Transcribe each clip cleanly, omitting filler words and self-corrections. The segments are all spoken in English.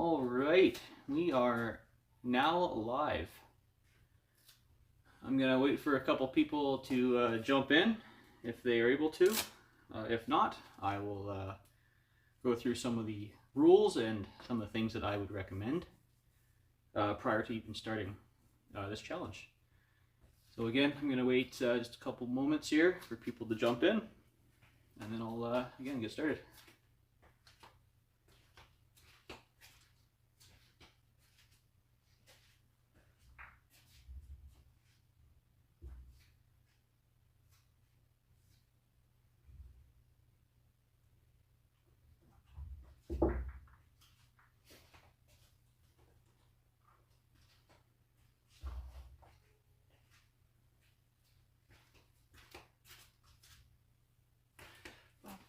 All right, we are now live. I'm gonna wait for a couple people to jump in if they are able to. If not, I will go through some of the rules and some of the things that I would recommend prior to even starting this challenge. So again, I'm gonna wait just a couple moments here for people to jump in, and then I'll again get started.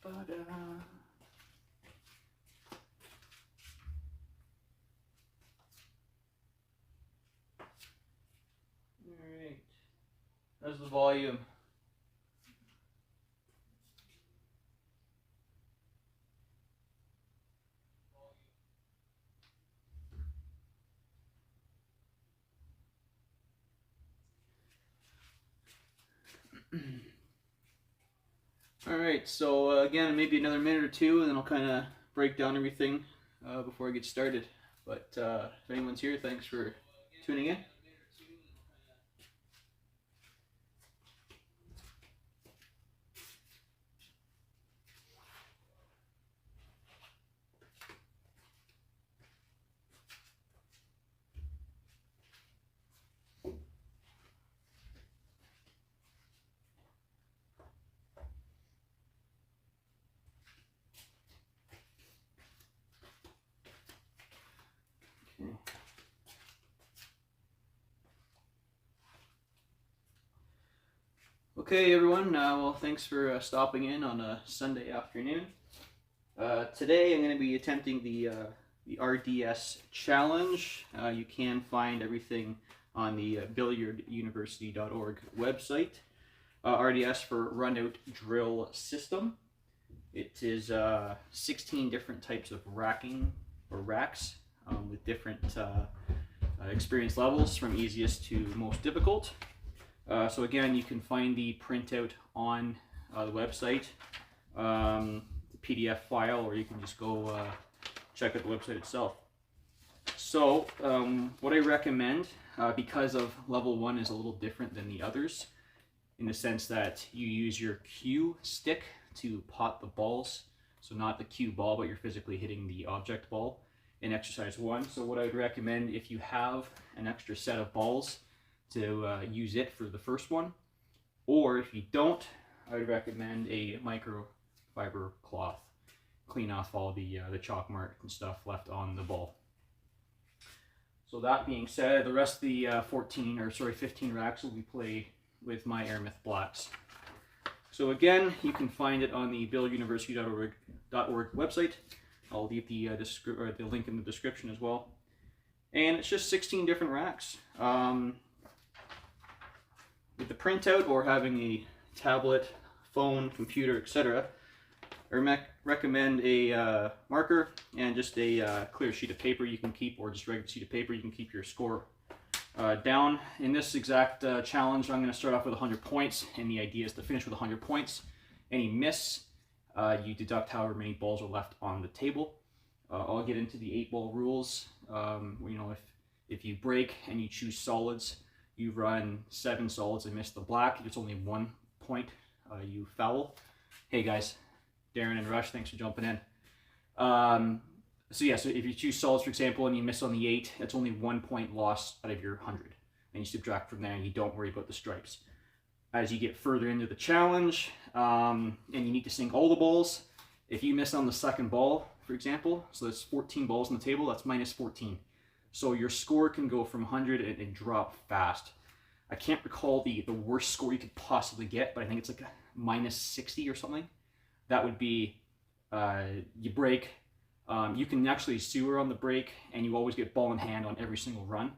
Alright, how's the volume? Alright, so again, maybe another minute or two, and then I'll kind of break down everything before I get started. But if anyone's here, thanks for tuning in. Okay, everyone. Well, thanks for stopping in on a Sunday afternoon. Today, I'm going to be attempting the RDS challenge. You can find everything on the billiarduniversity.org website. RDS for Run Out Drill System. It is 16 different types of racking or racks with different experience levels from easiest to most difficult. So again, you can find the printout on the website, the PDF file, or you can just go check out the website itself. So what I recommend, because of level 1 is a little different than the others, in the sense that you use your cue stick to pot the balls. So not the cue ball, but you're physically hitting the object ball in exercise 1. So what I would recommend, if you have an extra set of balls, to use it for the first one, or if you don't, I would recommend a microfiber cloth. Clean off all the chalk marks and stuff left on the ball. So that being said, the rest of the 15 racks will be played with my Airmouth Blacks. So again, you can find it on the billiarduniversity.org website. I'll leave the link in the description as well. And it's just 16 different racks. With the printout or having a tablet, phone, computer, etc., I recommend a marker and just a clear sheet of paper you can keep, or just regular sheet of paper you can keep your score down. In this exact challenge, I'm going to start off with 100 points, and the idea is to finish with 100 points. Any miss, you deduct however many balls are left on the table. I'll get into the 8-ball rules. You know, if you break and you choose solids, you run 7 solids and miss the black, it's only 1 point. You foul. Hey guys, Darren and Rush, thanks for jumping in. So yeah, so if you choose solids, for example, and you miss on the 8, that's only 1 point lost out of your 100. And you subtract from there, and you don't worry about the stripes. As you get further into the challenge, and you need to sink all the balls, if you miss on the second ball, for example, so there's 14 balls on the table, that's minus 14. So your score can go from 100 and drop fast. I can't recall the worst score you could possibly get, but I think it's like a minus 60 or something. That would be, you break, you can actually sewer on the break, and you always get ball in hand on every single run,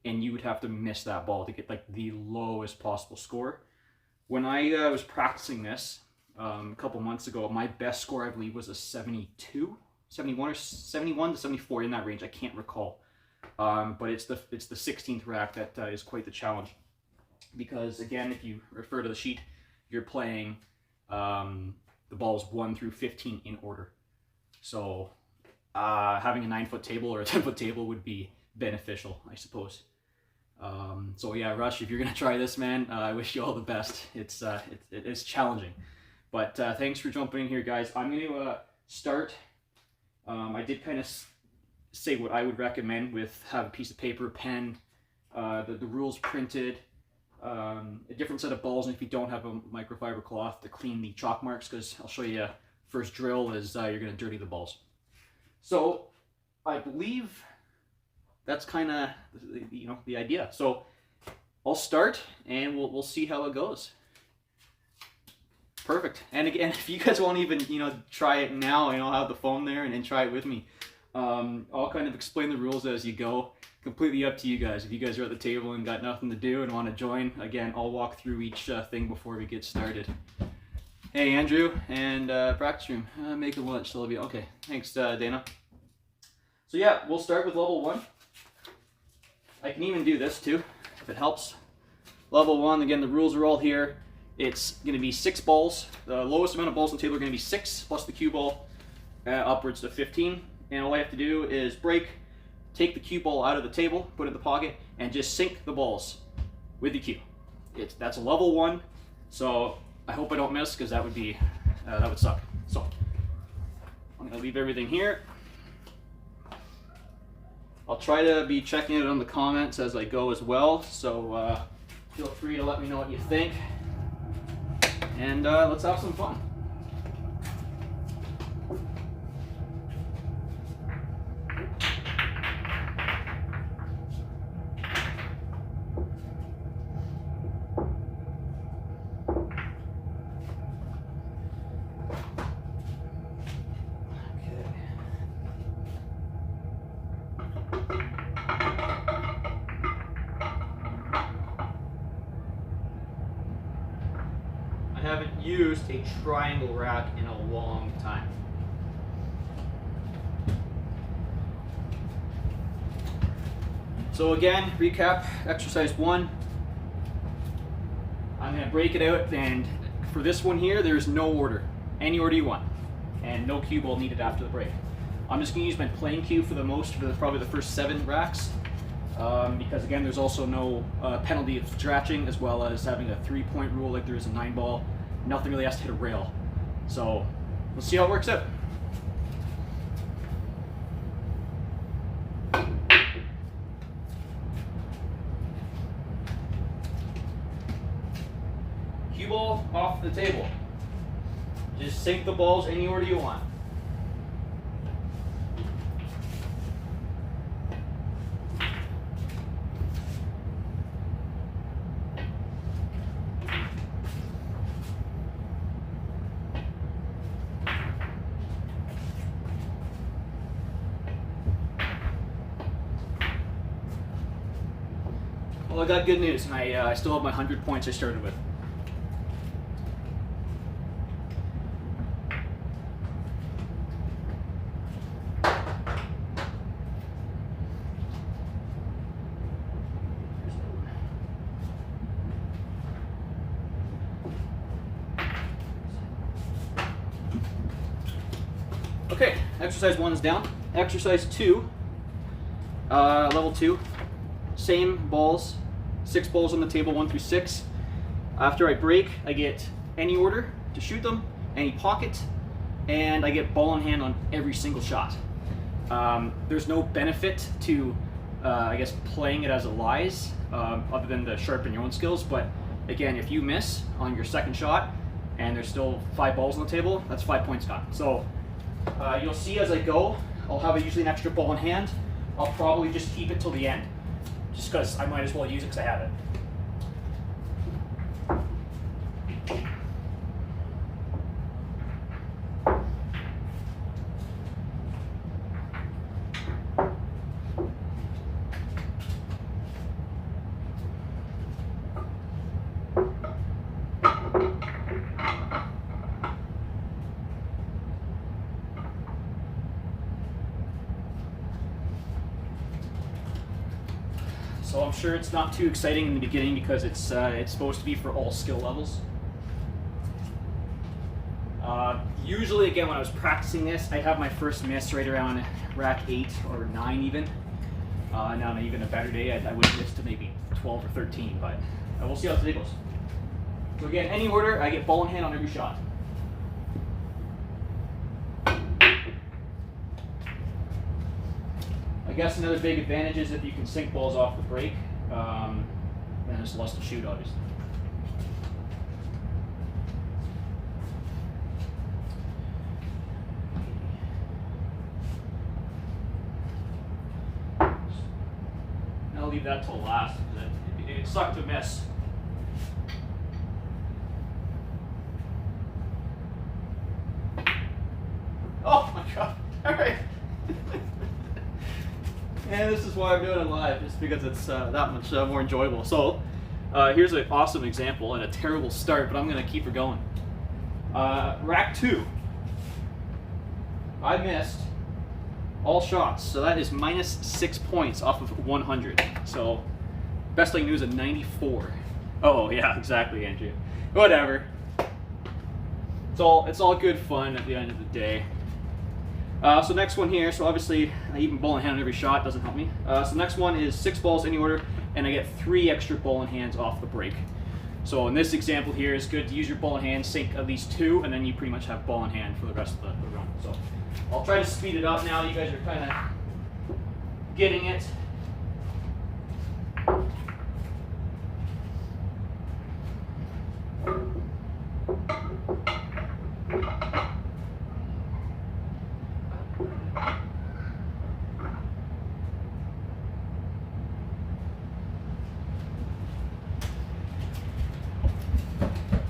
and you would have to miss that ball to get like the lowest possible score. When I was practicing this a couple months ago, my best score I believe was a 72. 71 or 71 to 74 in that range. I can't recall. But it's the 16th rack that is quite the challenge, because again, if you refer to the sheet, you're playing the balls 1 through 15 in order. So having a 9-foot table or a 10-foot table would be beneficial, I suppose. So yeah, Rush, if you're gonna try this, man, I wish you all the best. It is challenging, but thanks for jumping in here, guys. I'm gonna start. I did kind of say what I would recommend with have a piece of paper, pen, the rules printed, a different set of balls, and if you don't have a microfiber cloth to clean the chalk marks, because I'll show you first drill is you're gonna dirty the balls. So I believe that's kind of the idea. So I'll start and we'll see how it goes. Perfect. And again, if you guys won't even try it now, I'll have the phone there and try it with me. I'll kind of explain the rules as you go. Completely up to you guys. If you guys are at the table and got nothing to do and want to join, again, I'll walk through each thing before we get started. Hey, Andrew and practice room. Making lunch, so okay. Thanks, Dana. So yeah, we'll start with level 1. I can even do this too, if it helps. Level 1, again, the rules are all here. It's going to be 6 balls. The lowest amount of balls on the table are going to be 6, plus the cue ball, upwards to 15. And all I have to do is break, take the cue ball out of the table, put it in the pocket, and just sink the balls with the cue. That's a level 1, so I hope I don't miss, because that would suck. So I'm going to leave everything here. I'll try to be checking it on the comments as I go as well, so feel free to let me know what you think, and let's have some fun. I haven't used a triangle rack in a long time. So again, recap, exercise 1. I'm going to break it out, and for this one here, there's no order. Any order you want, and no cue ball needed after the break. I'm just going to use my playing cue for probably the first 7 racks. Because again, there's also no penalty of scratching, as well as having a 3-point rule like there is a 9-ball. Nothing really has to hit a rail. So we'll see how it works out. Cue ball off the table. Just sink the balls any order you want. Well, I got good news, and I still have my 100 points I started with. Okay, exercise 1 is down. Exercise 2, level 2, same balls, 6 balls on the table, 1 through 6. After I break, I get any order to shoot them, any pocket, and I get ball in hand on every single shot. There's no benefit to, I guess, playing it as it lies, other than to sharpen your own skills, but again, if you miss on your second shot, and there's still 5 balls on the table, that's 5 points gone. So you'll see as I go, I'll have usually an extra ball in hand. I'll probably just keep it till the end, just because I might as well use it because I have it. So I'm sure it's not too exciting in the beginning because it's supposed to be for all skill levels. Usually, again, when I was practicing this, I'd have my first miss right around rack 8 or 9 even. Now on even a better day, I would miss to maybe 12 or 13, but we'll see how today goes. So again, any order, I get ball in hand on every shot. I guess another big advantage is if you can sink balls off the break, then it's less to shoot, obviously. I'll leave that till last. It sucked to miss. Oh my god! All right. And this is why I'm doing it live, just because it's that much more enjoyable. So here's an awesome example and a terrible start, but I'm going to keep her going. Rack 2. I missed all shots, so that is minus 6 points off of 100. So best I can do is a 94. Oh yeah, exactly, Andrew. Whatever. It's all good fun at the end of the day. So next one here, so obviously even ball in hand on every shot doesn't help me. So next one is 6 balls any order, and I get 3 extra ball in hands off the break. So in this example here, it's good to use your ball in hand, sink at least 2, and then you pretty much have ball in hand for the rest of the run. So I'll try to speed it up now. You guys are kind of getting it.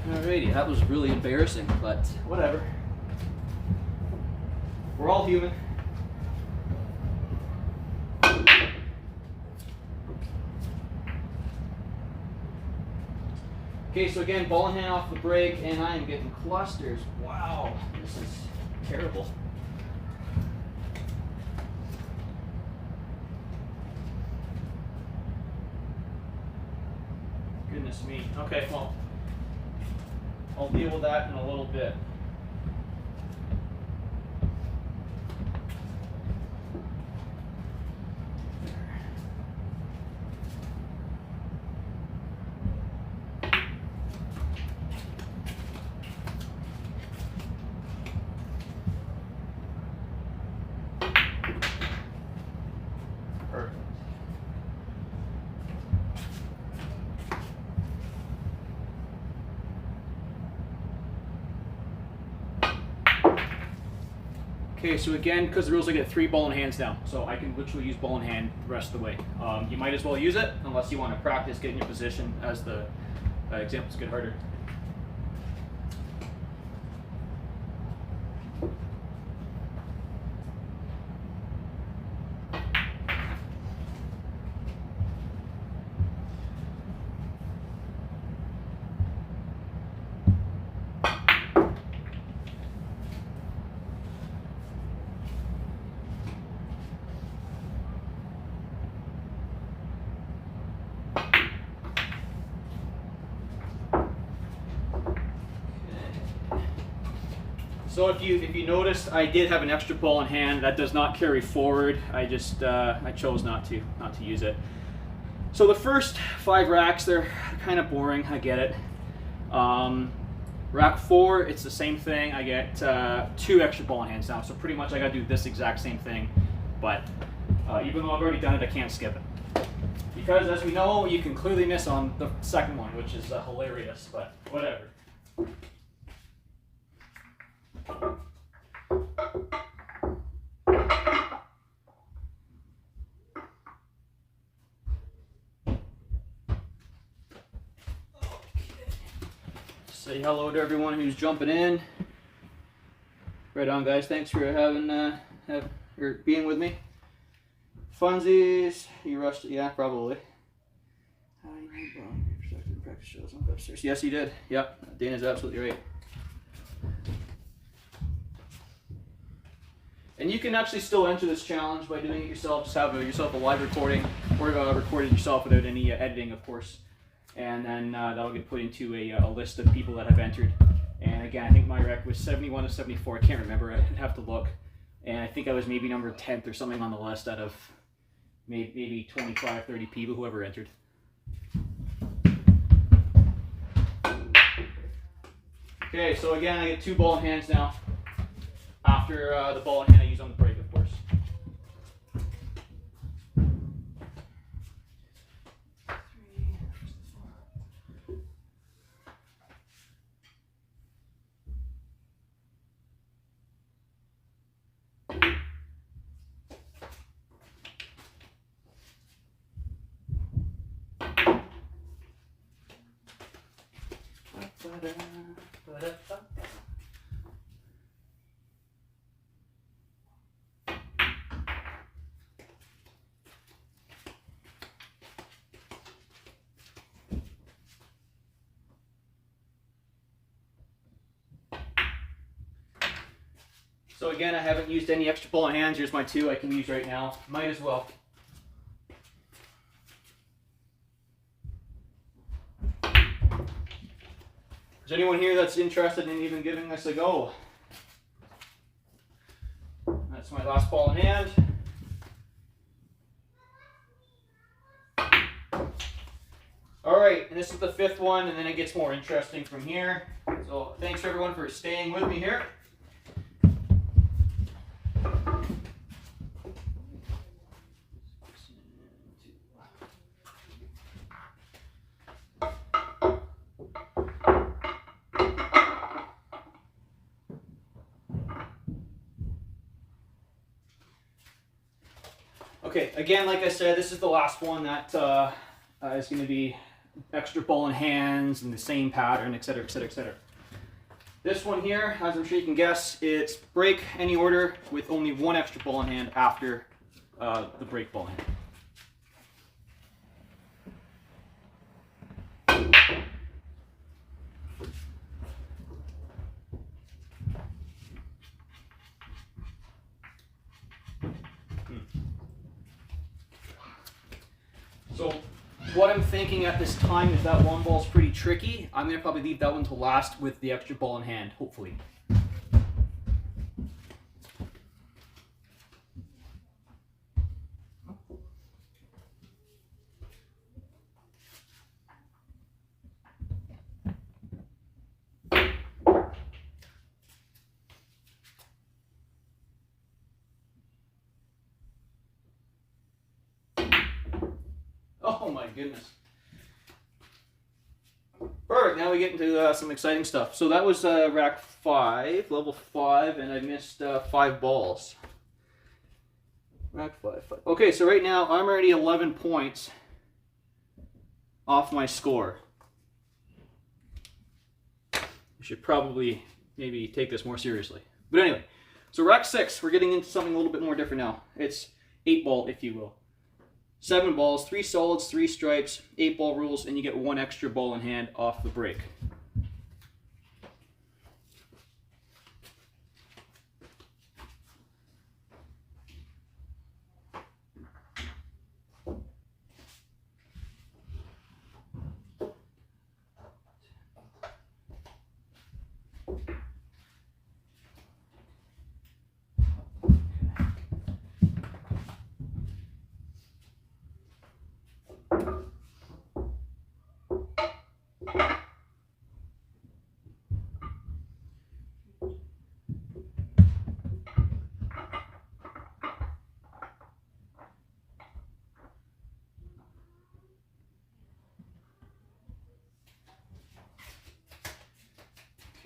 Alrighty, that was really embarrassing, but whatever. We're all human. Okay, so again, ball in hand off the break, and I am getting clusters. Wow, this is terrible. Goodness me. Okay, well, I'll deal with that in a little bit. Perfect. Okay, so again, because the rules, I get 3 ball in hands now, so I can literally use ball in hand the rest of the way. You might as well use it, unless you want to practice getting your position as the examples get harder. So if you noticed, I did have an extra ball in hand. That does not carry forward. I just I chose not to use it. So the first 5 racks, they're kind of boring. I get it. Rack 4, it's the same thing. I get 2 extra ball in hands now. So pretty much I got to do this exact same thing. But even though I've already done it, I can't skip it. Because as we know, you can clearly miss on the second one, which is hilarious. But whatever. Say hello to everyone who's jumping in. Right on, guys. Thanks for being with me. Funsies, you rushed it? Yeah, probably. Practice shows on upstairs. Yes, you did. Yep, Dana's absolutely right. And you can actually still enter this challenge by doing it yourself. Just have yourself a live recording. or record it yourself without any editing, of course. And then that'll get put into a list of people that have entered. And again, I think my rec was 71 to 74. I can't remember. I'd have to look. And I think I was maybe number 10th or something on the list out of maybe 25, 30 people, whoever entered. Okay, so again, I get 2 ball in hands now. After the ball in hand I use on the break, of course. So again, I haven't used any extra ball in hands. Here's my 2 I can use right now. Might as well. Is anyone here that's interested in even giving this a go? That's my last ball in hand. All right, and this is the 5th one, and then it gets more interesting from here. So thanks everyone for staying with me here. Okay, again, like I said, this is the last one that is going to be extra ball in hands and the same pattern, etc., etc., etc. This one here, as I'm sure you can guess, it's break any order with only 1 extra ball in hand after the break ball in hand. So what I'm thinking at this time is that 1 ball's pretty tricky. I'm going to probably leave that one to last with the extra ball in hand, hopefully. Oh my goodness. Perfect, now we get into some exciting stuff. So that was rack 5, level 5, and I missed 5 balls. Rack 5. Okay, so right now I'm already 11 points off my score. I should probably maybe take this more seriously. But anyway, so rack 6, we're getting into something a little bit more different now. It's 8 ball, if you will. 7 balls, 3 solids, 3 stripes, 8 ball rules, and you get 1 extra ball in hand off the break.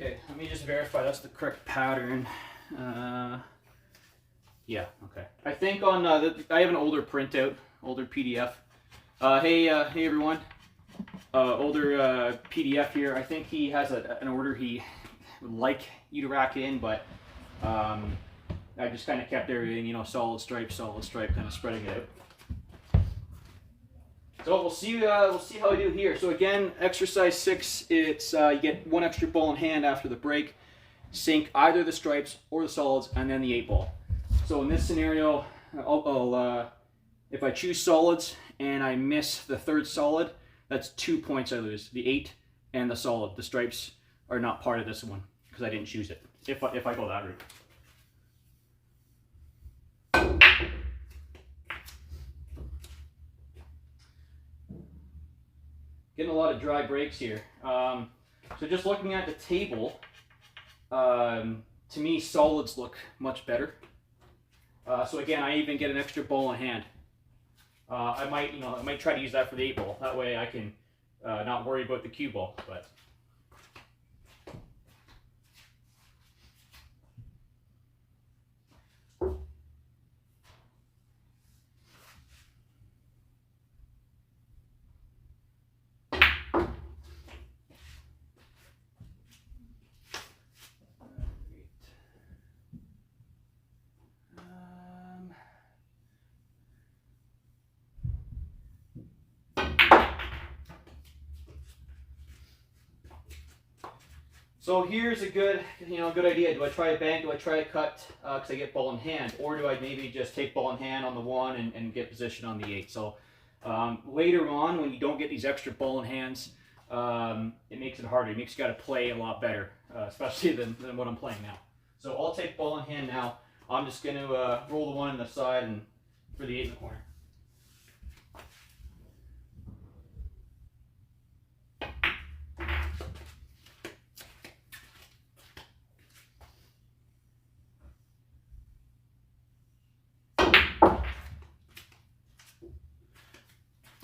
Okay, let me just verify that's the correct pattern. Yeah, okay. I think on I have an older printout, older PDF. Hey everyone, older PDF here. I think he has an order he would like you to rack in, but I just kind of kept everything, you know, solid stripe, kind of spreading it out. So we'll see how I do here. So again, exercise 6, it's you get 1 extra ball in hand after the break. Sink either the stripes or the solids, and then the 8 ball. So in this scenario, if I choose solids and I miss the third solid, that's 2 points I lose. The 8 and the solid. The stripes are not part of this one because I didn't choose it, if I go that route. Getting a lot of dry breaks here. So just looking at the table, to me solids look much better. So again, I even get an extra ball in hand. I might try to use that for the 8 ball. That way I can not worry about the cue ball. But so here's a good idea. Do I try a bank? Do I try a cut because I get ball in hand, or do I maybe just take ball in hand on the 1 and get position on the 8? So later on, when you don't get these extra ball in hands, it makes it harder. It makes you got to play a lot better, especially than what I'm playing now. So I'll take ball in hand now. I'm just going to roll the 1 in the side and for the 8 in the corner.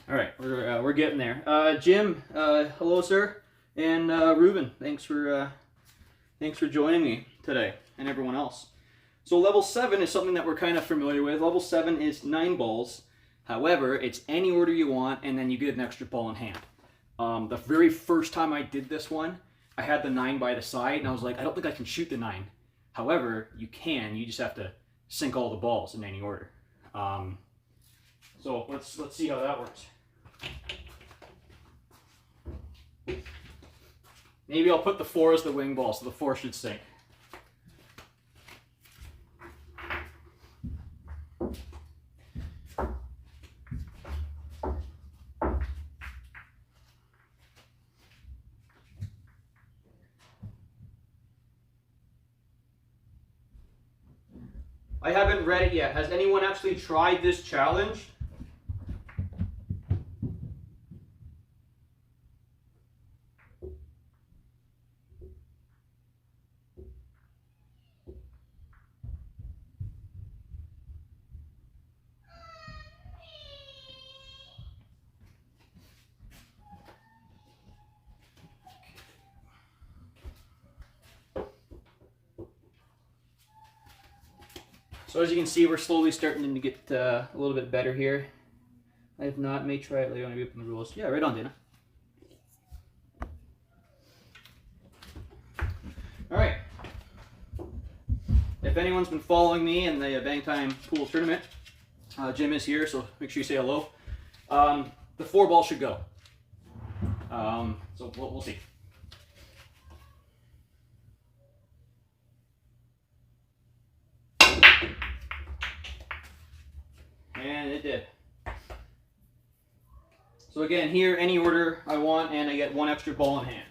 All right, we're getting there. Jim, hello, sir, and Ruben, thanks for joining me today, and everyone else. So level 7 is something that we're kind of familiar with. Level 7 is 9 balls. However, it's any order you want, and then you get an extra ball in hand. The very first time I did this one, I had the 9 by the side, and I was like, I don't think I can shoot the 9. However, you can. You just have to sink all the balls in any order. So let's see how that works. Maybe I'll put the 4 as the wing ball, so the 4 should sink. I haven't read it yet. Has anyone actually tried this challenge? So as you can see, we're slowly starting to get a little bit better here. I have not. May try it later. Maybe open the rules. Yeah, right on, Dana. All right. If anyone's been following me in the Bang Time Pool Tournament, Jim is here, so make sure you say hello. The 4 ball should go. So we'll see. And it did. So again, here, any order I want, and I get 1 extra ball in hand.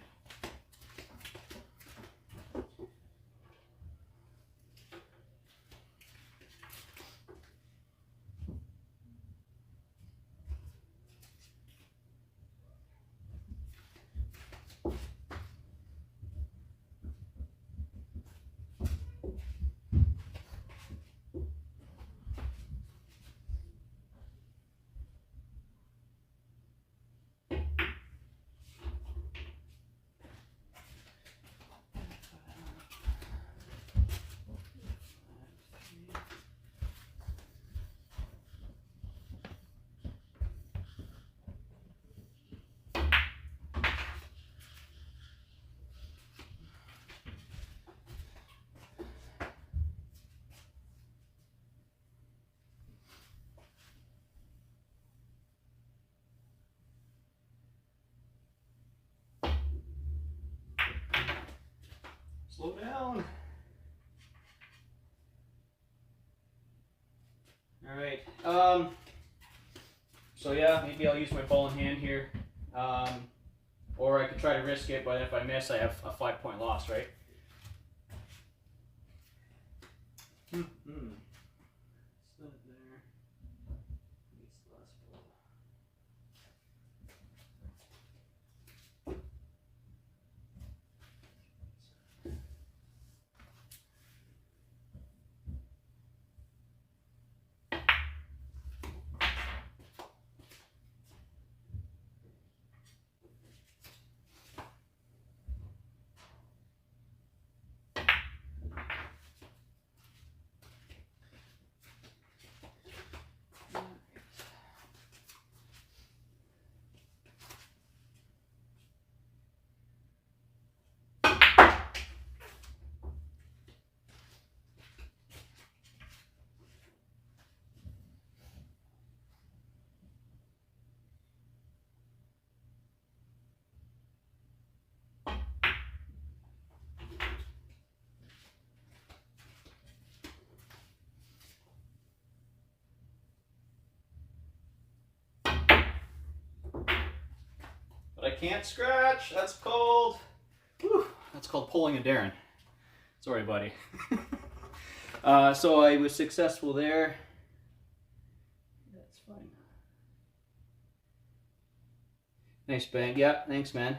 Slow down. All right. So yeah, maybe I'll use my ball in hand here. Or I could try to risk it, but if I miss, I have a 5-point loss, right? Set it there. Needs the last ball. But I can't scratch. That's called, whew, that's called pulling a Darren. Sorry, buddy. So I was successful there. That's fine. Nice bang. Yeah, thanks, man.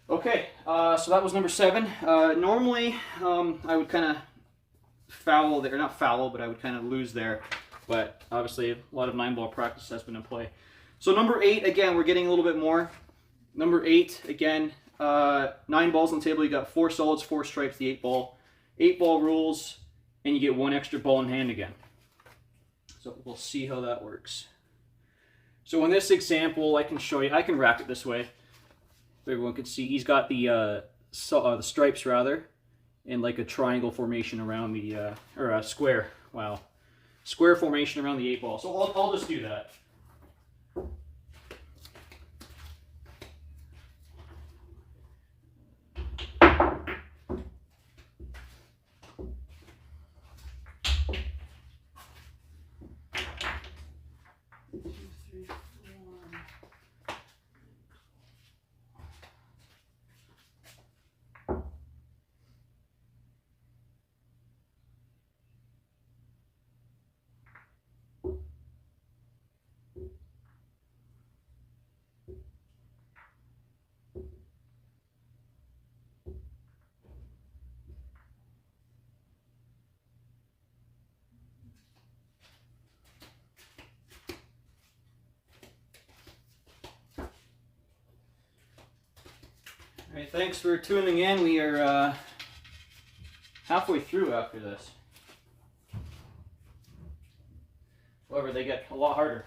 Okay, so that was number 7. Normally, I would kind of foul there, not foul, but I would kind of lose there. But obviously, a lot of 9-ball practice has been in play. So number 8, again, we're getting a little bit more. Number 8, again, 9 balls on the table. You got 4 solids, 4 stripes, the 8-ball. 8-ball rules, and you get 1 extra ball in hand again. So we'll see how that works. So in this example, I can show you, I can rack it this way, so everyone can see. He's got the stripes, rather, in like a triangle formation around the, or a square, wow. Square formation around the 8-ball. So I'll just do that. All right, thanks for tuning in. We are halfway through after this. However, they get a lot harder.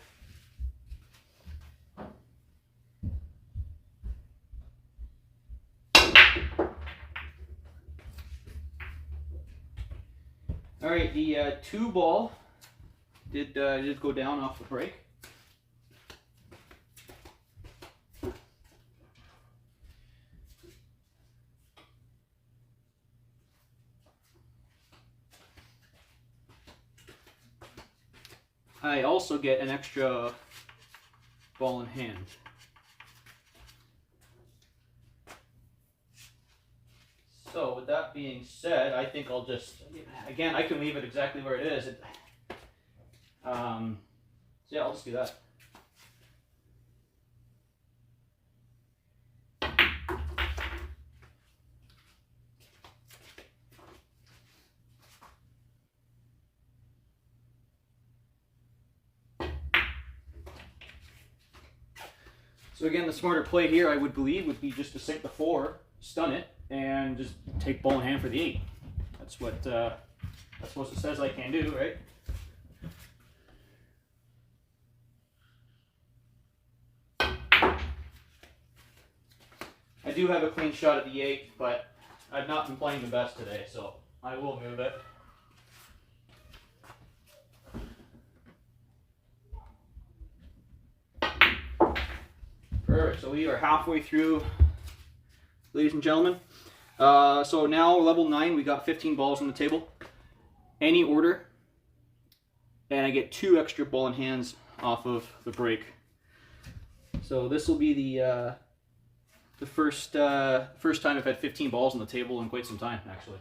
All right, the 2-ball did go down off the break. I also get an extra ball in hand. So with that being said, I think I'll just, again, I can leave it exactly where it is. So yeah, I'll just do that. So again, the smarter play here, I would believe, would be just to sink the 4, stun it, and just take ball in hand for the 8. That's what it says I can do, right? I do have a clean shot at the 8, but I've not been playing the best today, so I will move it. Perfect, so we are halfway through, ladies and gentlemen. So now level 9, we got 15 balls on the table. Any order, and I get 2 extra ball in hands off of the brake. So this will be the first time I've had 15 balls on the table in quite some time, actually.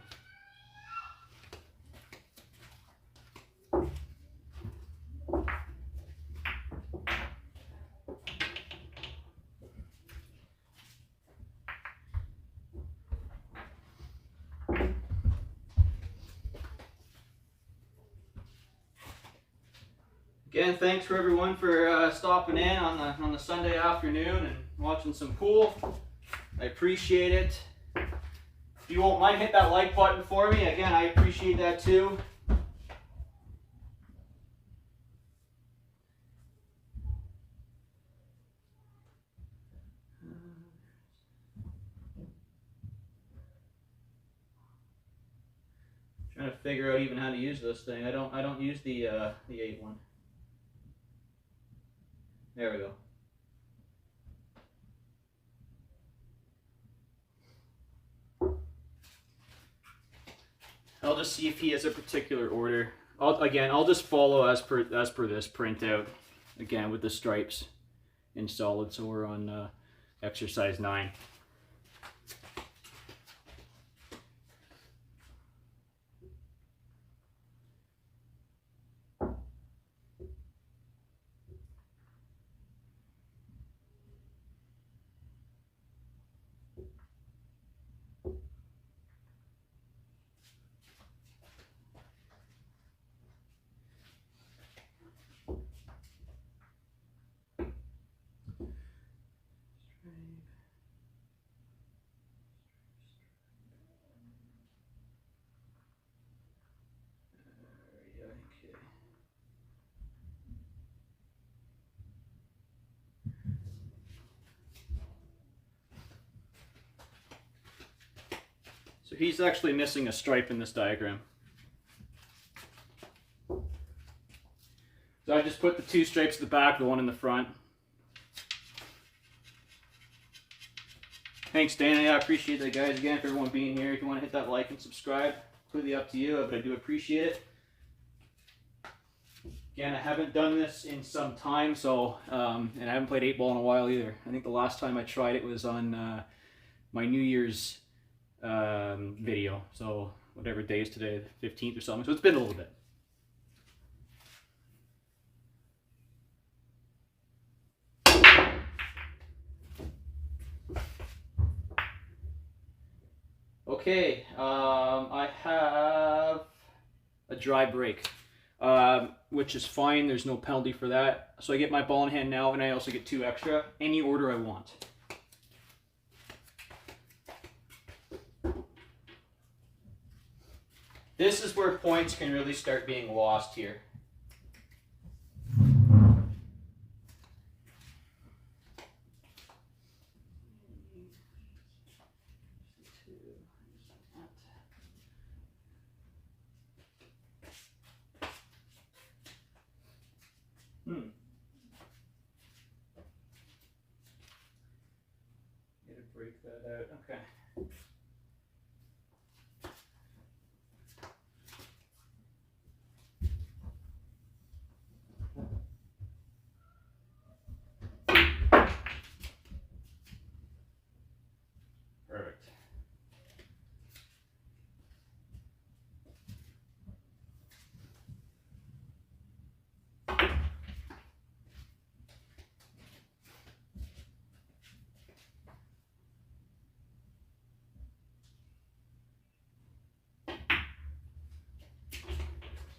Again, thanks for everyone for stopping in on the Sunday afternoon and watching some pool. I appreciate it. If you won't mind, hit that like button for me. Again, I appreciate that too. Trying to figure out even how to use this thing. I don't use the 8 one. There we go. I'll just see if he has a particular order. I'll just follow as per this printout. Again, with the stripes in solid. So we're on exercise 9. So he's actually missing a stripe in this diagram. So I just put the 2 stripes at the back, the one in the front. Thanks, Dana. Yeah, I appreciate that, guys. Again, for everyone being here. If you want to hit that like and subscribe, completely up to you, but I do appreciate it. Again, I haven't done this in some time, so and I haven't played 8-ball in a while either. I think the last time I tried it was on my New Year's video. So whatever day is today, the 15th or something. So it's been a little bit. Okay, I have a dry break, which is fine. There's no penalty for that. So I get my ball in hand now, and I also get 2 extra, any order I want. This is where points can really start being lost here. Need to break that out. Okay. Perfect.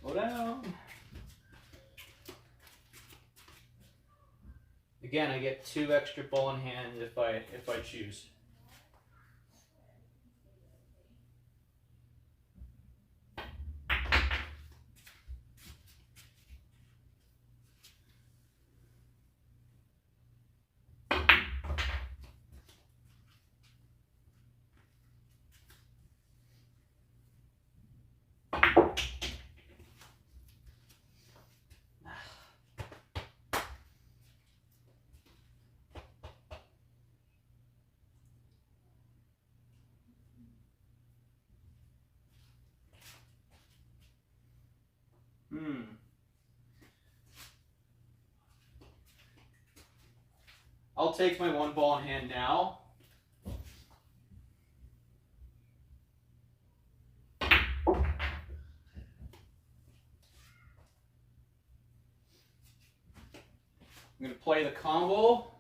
Slow down. Again, I get 2 extra ball in hand if I choose. I'll take my one ball in hand now. I'm going to play the combo.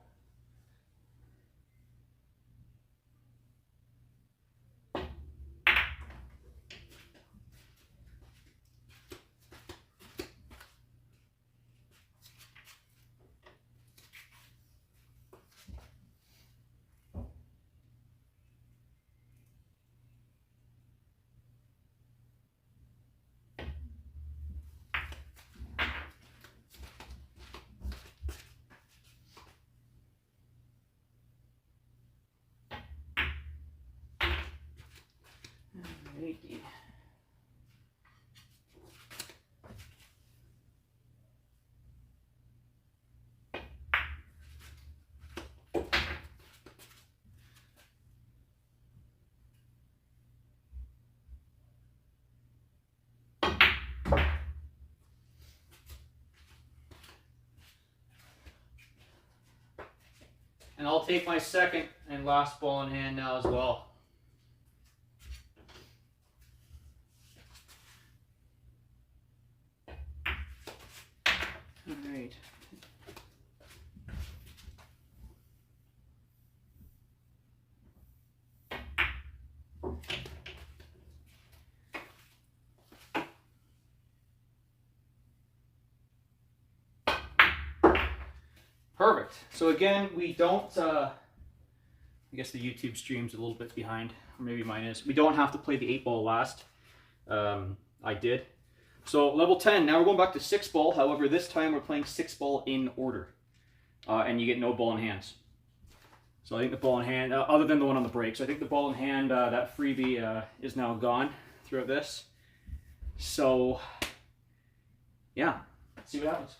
Alrighty. And I'll take my second and last ball in hand now as well. All right. Perfect. So again, we don't, I guess the YouTube stream's a little bit behind, or maybe mine is. We don't have to play the 8-ball last. I did. So level 10, now we're going back to 6-ball. However, this time we're playing 6-ball in order. And you get no ball in hands. So I think the ball in hand, other than the one on the break, so I think the ball in hand, that freebie is now gone throughout this. So, yeah, let's see what happens.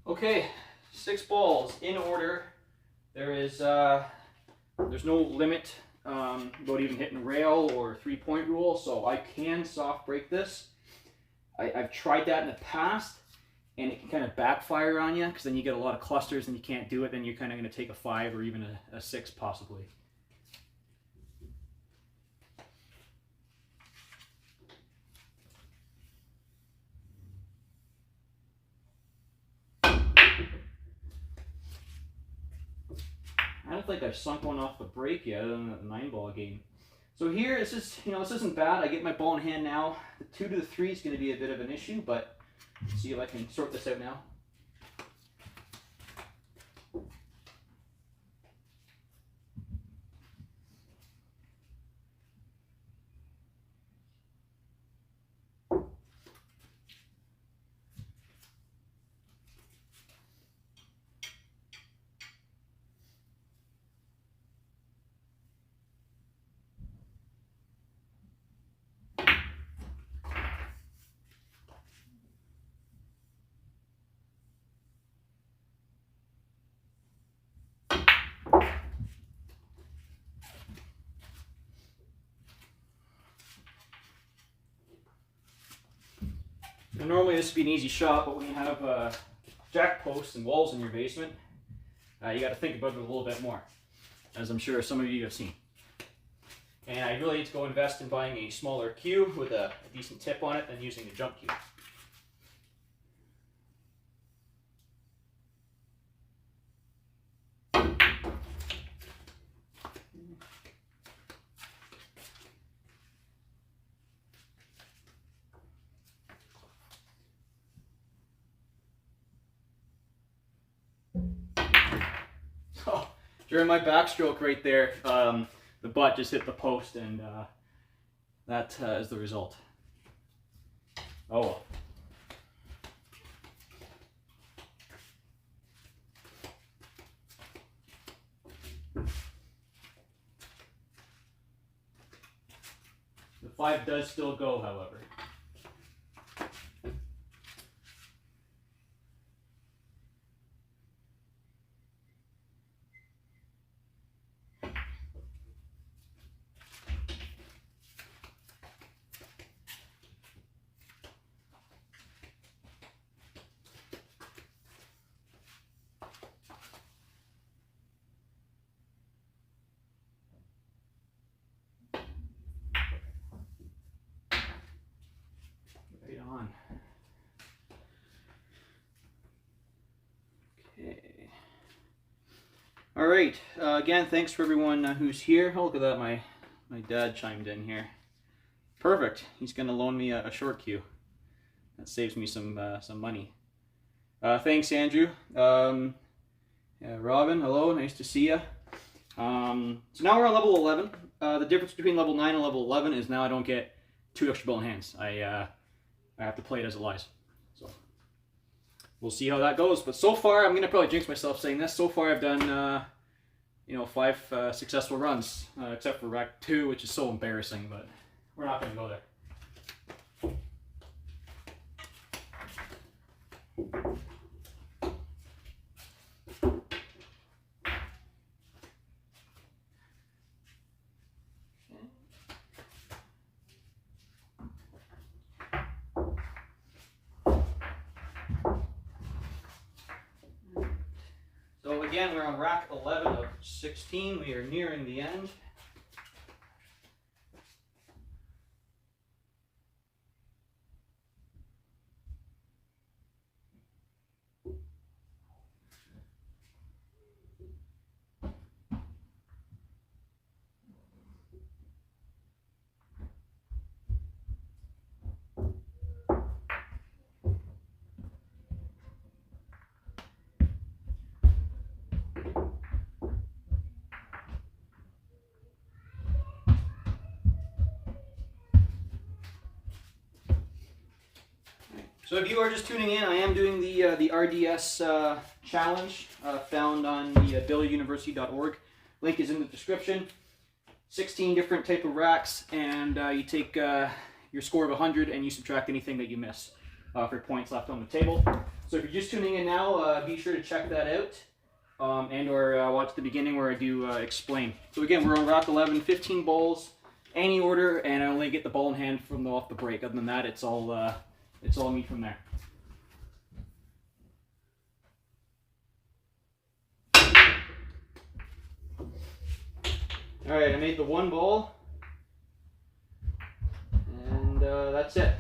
Okay, 6 balls in order. There is there's no limit about even hitting rail or 3-point rule, so I can soft break this. I've tried that in the past, and it can kind of backfire on you because then you get a lot of clusters and you can't do it. Then you're kind of going to take a 5 or even a 6 possibly. I don't think I've sunk one off the break yet, other than the 9-ball game. So here, this is, this isn't bad. I get my ball in hand now. The 2 to the 3 is going to be a bit of an issue, but let's see if I can sort this out now. Now, normally this would be an easy shot, but when you have jack posts and walls in your basement, you got to think about it a little bit more, as I'm sure some of you have seen. And I really need to go invest in buying a smaller cue with a decent tip on it than using the jump cue. During my backstroke right there, the butt just hit the post and that is the result. Oh well. The 5 does still go, however. Right on. Okay. All right. Again, thanks for everyone who's here. Oh, look at that. My dad chimed in here. Perfect. He's going to loan me a short cue. That saves me some money. Thanks, Andrew. Yeah, Robin, hello. Nice to see you. So now we're on level 11. The difference between level 9 and level 11 is now I don't get 2 extra ball in hands. I have to play it as it lies. So we'll see how that goes. But so far, I'm going to probably jinx myself saying this. So far, I've done, 5 successful runs, except for rack 2, which is so embarrassing, but we're not going to go there. So again, we're on rack 11 of 16. We are nearing the end. So if you are just tuning in, I am doing the RDS challenge found on the billiarduniversity.org. Link is in the description. 16 different type of racks, and you take your score of 100 and you subtract anything that you miss for points left on the table. So if you're just tuning in now, be sure to check that out and or watch the beginning where I do explain. So again, we're on rack 11, 15 balls, any order, and I only get the ball in hand from off the break. Other than that, it's all me from there. All right, I made the 1 ball, and that's it.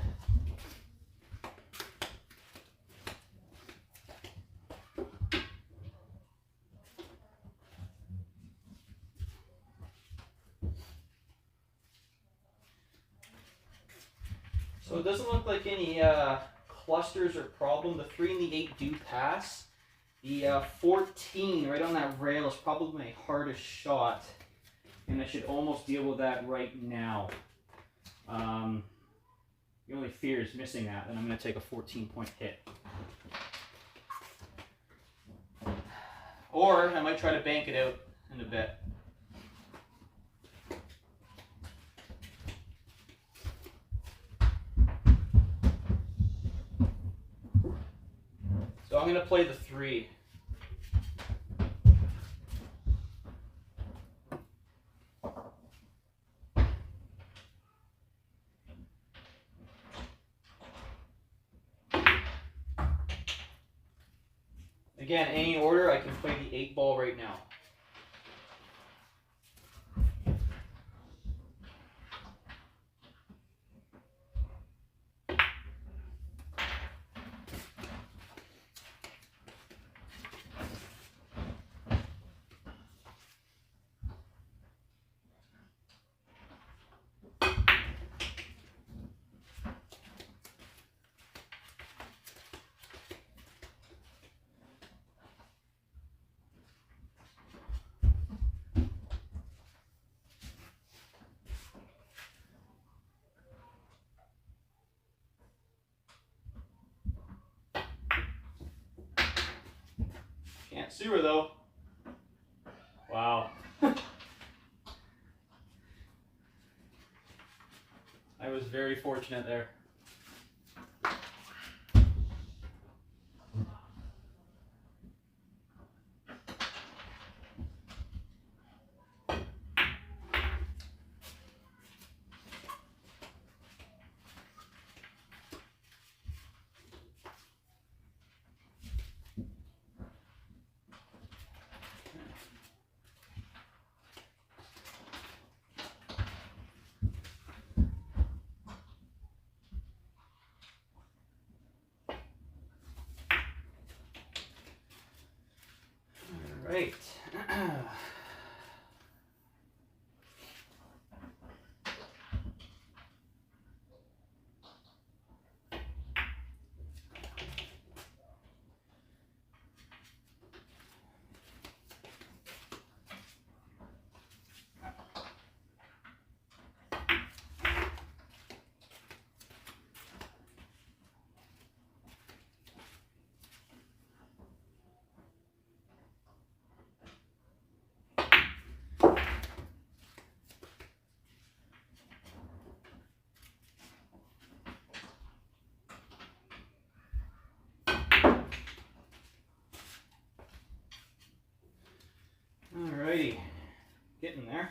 So it doesn't look like any clusters or problem. The 3 and the 8 do pass. The 14 right on that rail is probably my hardest shot, and I should almost deal with that right now. The only fear is missing that, and I'm going to take a 14-point hit. Or I might try to bank it out in a bit. So I'm going to play the 3. Again, any order, I can play the 8 ball right now. Can't sue her though. Wow. I was very fortunate there. Right. Alrighty, getting there.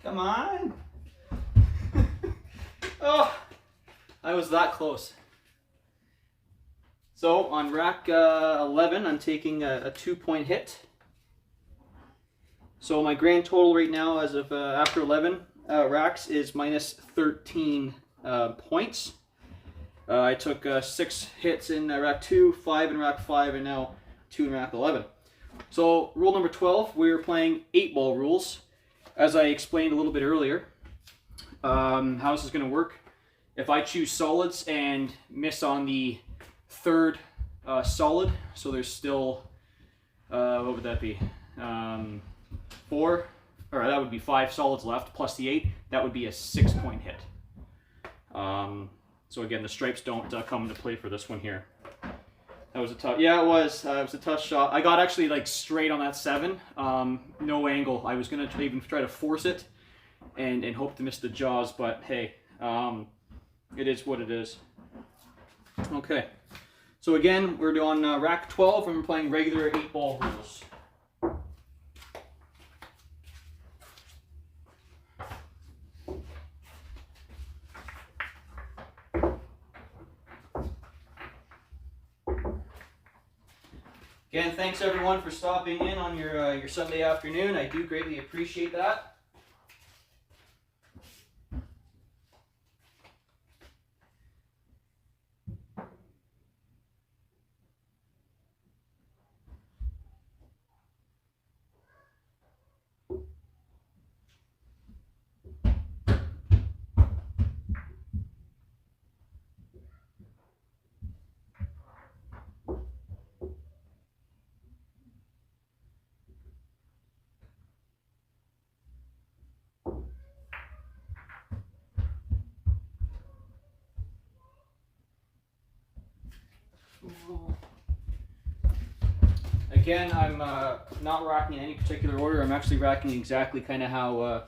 Come on. Oh, I was that close. So on rack 11, I'm taking a 2-point hit. So my grand total right now, as of after 11 racks, is minus 13 points. I took 6 hits in rack 2, 5 in rack 5, and now 2 in rack 11. So rule number 12, we're playing 8-ball rules. As I explained a little bit earlier, how this is going to work. If I choose solids and miss on the third solid, so there's still, what would that be? 4, or that would be 5 solids left, plus the 8, that would be a 6-point hit. So again, the stripes don't come into play for this one here. That was a tough, yeah, it was a tough shot. I got actually like straight on that 7, no angle. I was gonna even try to force it and hope to miss the jaws, but hey, it is what it is. Okay, so again, we're on rack 12 and we're playing regular 8-ball rules. Again, thanks everyone for stopping in on your Sunday afternoon. I do greatly appreciate that. Again, I'm not racking in any particular order. I'm actually racking exactly kind of how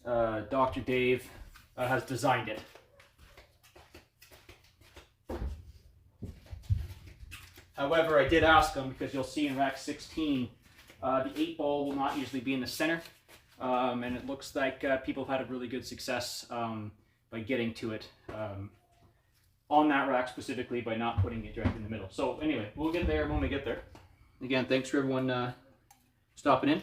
Dr. Dave has designed it. However, I did ask him, because you'll see in rack 16, the 8-ball will not usually be in the center, and it looks like people have had a really good success by getting to it on that rack specifically by not putting it directly in the middle. So anyway, we'll get there when we get there. Again, thanks for everyone stopping in.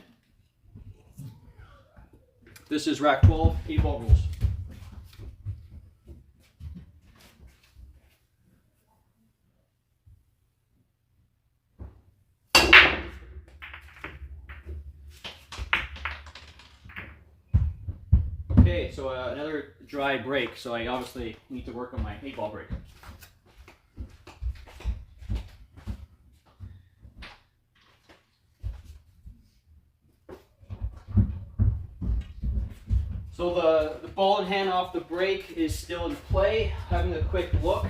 This is rack 12, 8-ball rules. Okay, so another dry break, so I obviously need to work on my 8-ball break. So the ball and hand off the break is still in play. Having a quick look.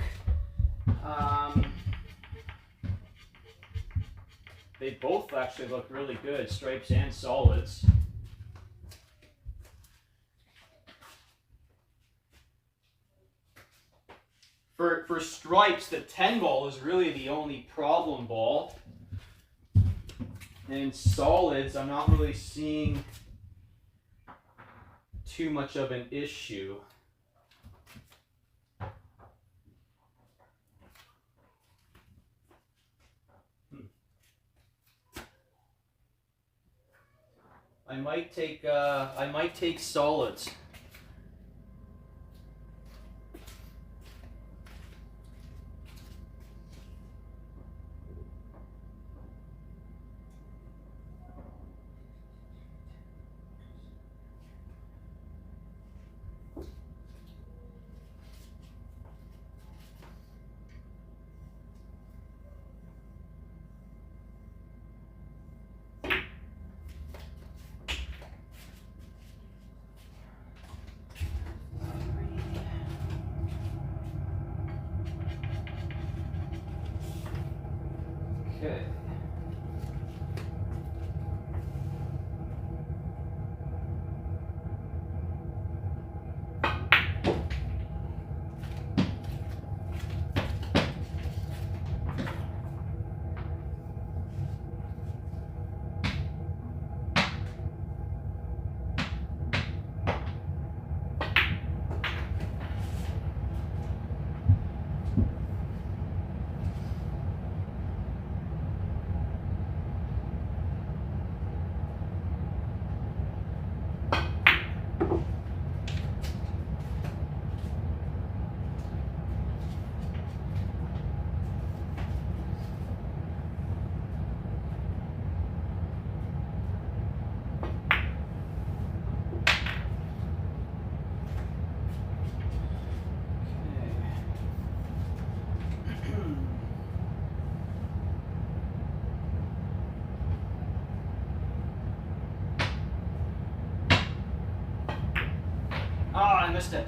They both actually look really good, stripes and solids. For stripes, the 10 ball is really the only problem ball. And solids, I'm not really seeing too much of an issue. I might take solids. Okay. I missed it.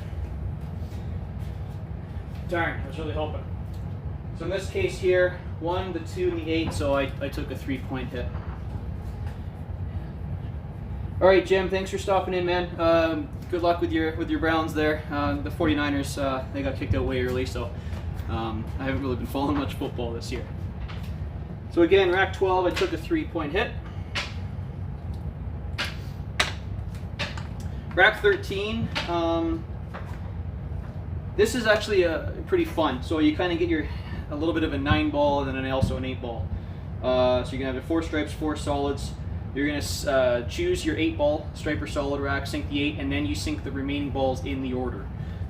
Darn, I was really hoping. So in this case here, 1, the 2, and the 8, so I took a 3-point hit. All right, Jim, thanks for stopping in, man. Good luck with your Browns there. The 49ers, they got kicked out way early, so I haven't really been following much football this year. So again, rack 12, I took a 3-point hit. Rack 13, this is actually pretty fun. So you kind of get a little bit of a 9-ball and then also an 8-ball. So you're gonna have the 4 stripes, 4 solids. You're gonna choose your 8-ball stripe or solid rack, sink the 8, and then you sink the remaining balls in the order.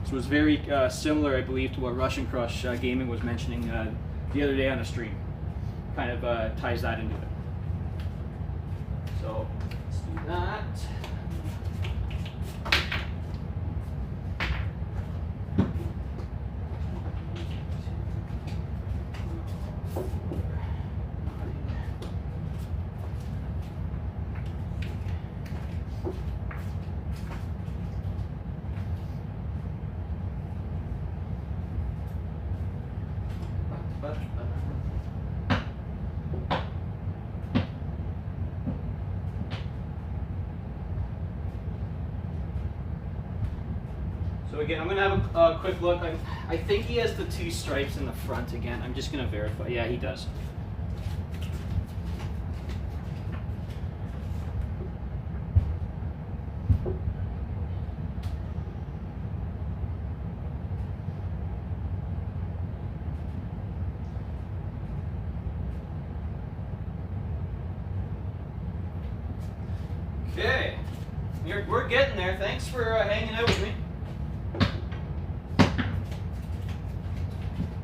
So it's very similar, I believe, to what Russian Crush Gaming was mentioning the other day on the stream. Kind of ties that into it. So let's do that. So again, I'm going to have a quick look. I think he has the 2 stripes in the front again. I'm just going to verify. Yeah, he does. Okay, we're getting there. Thanks for hanging out with me.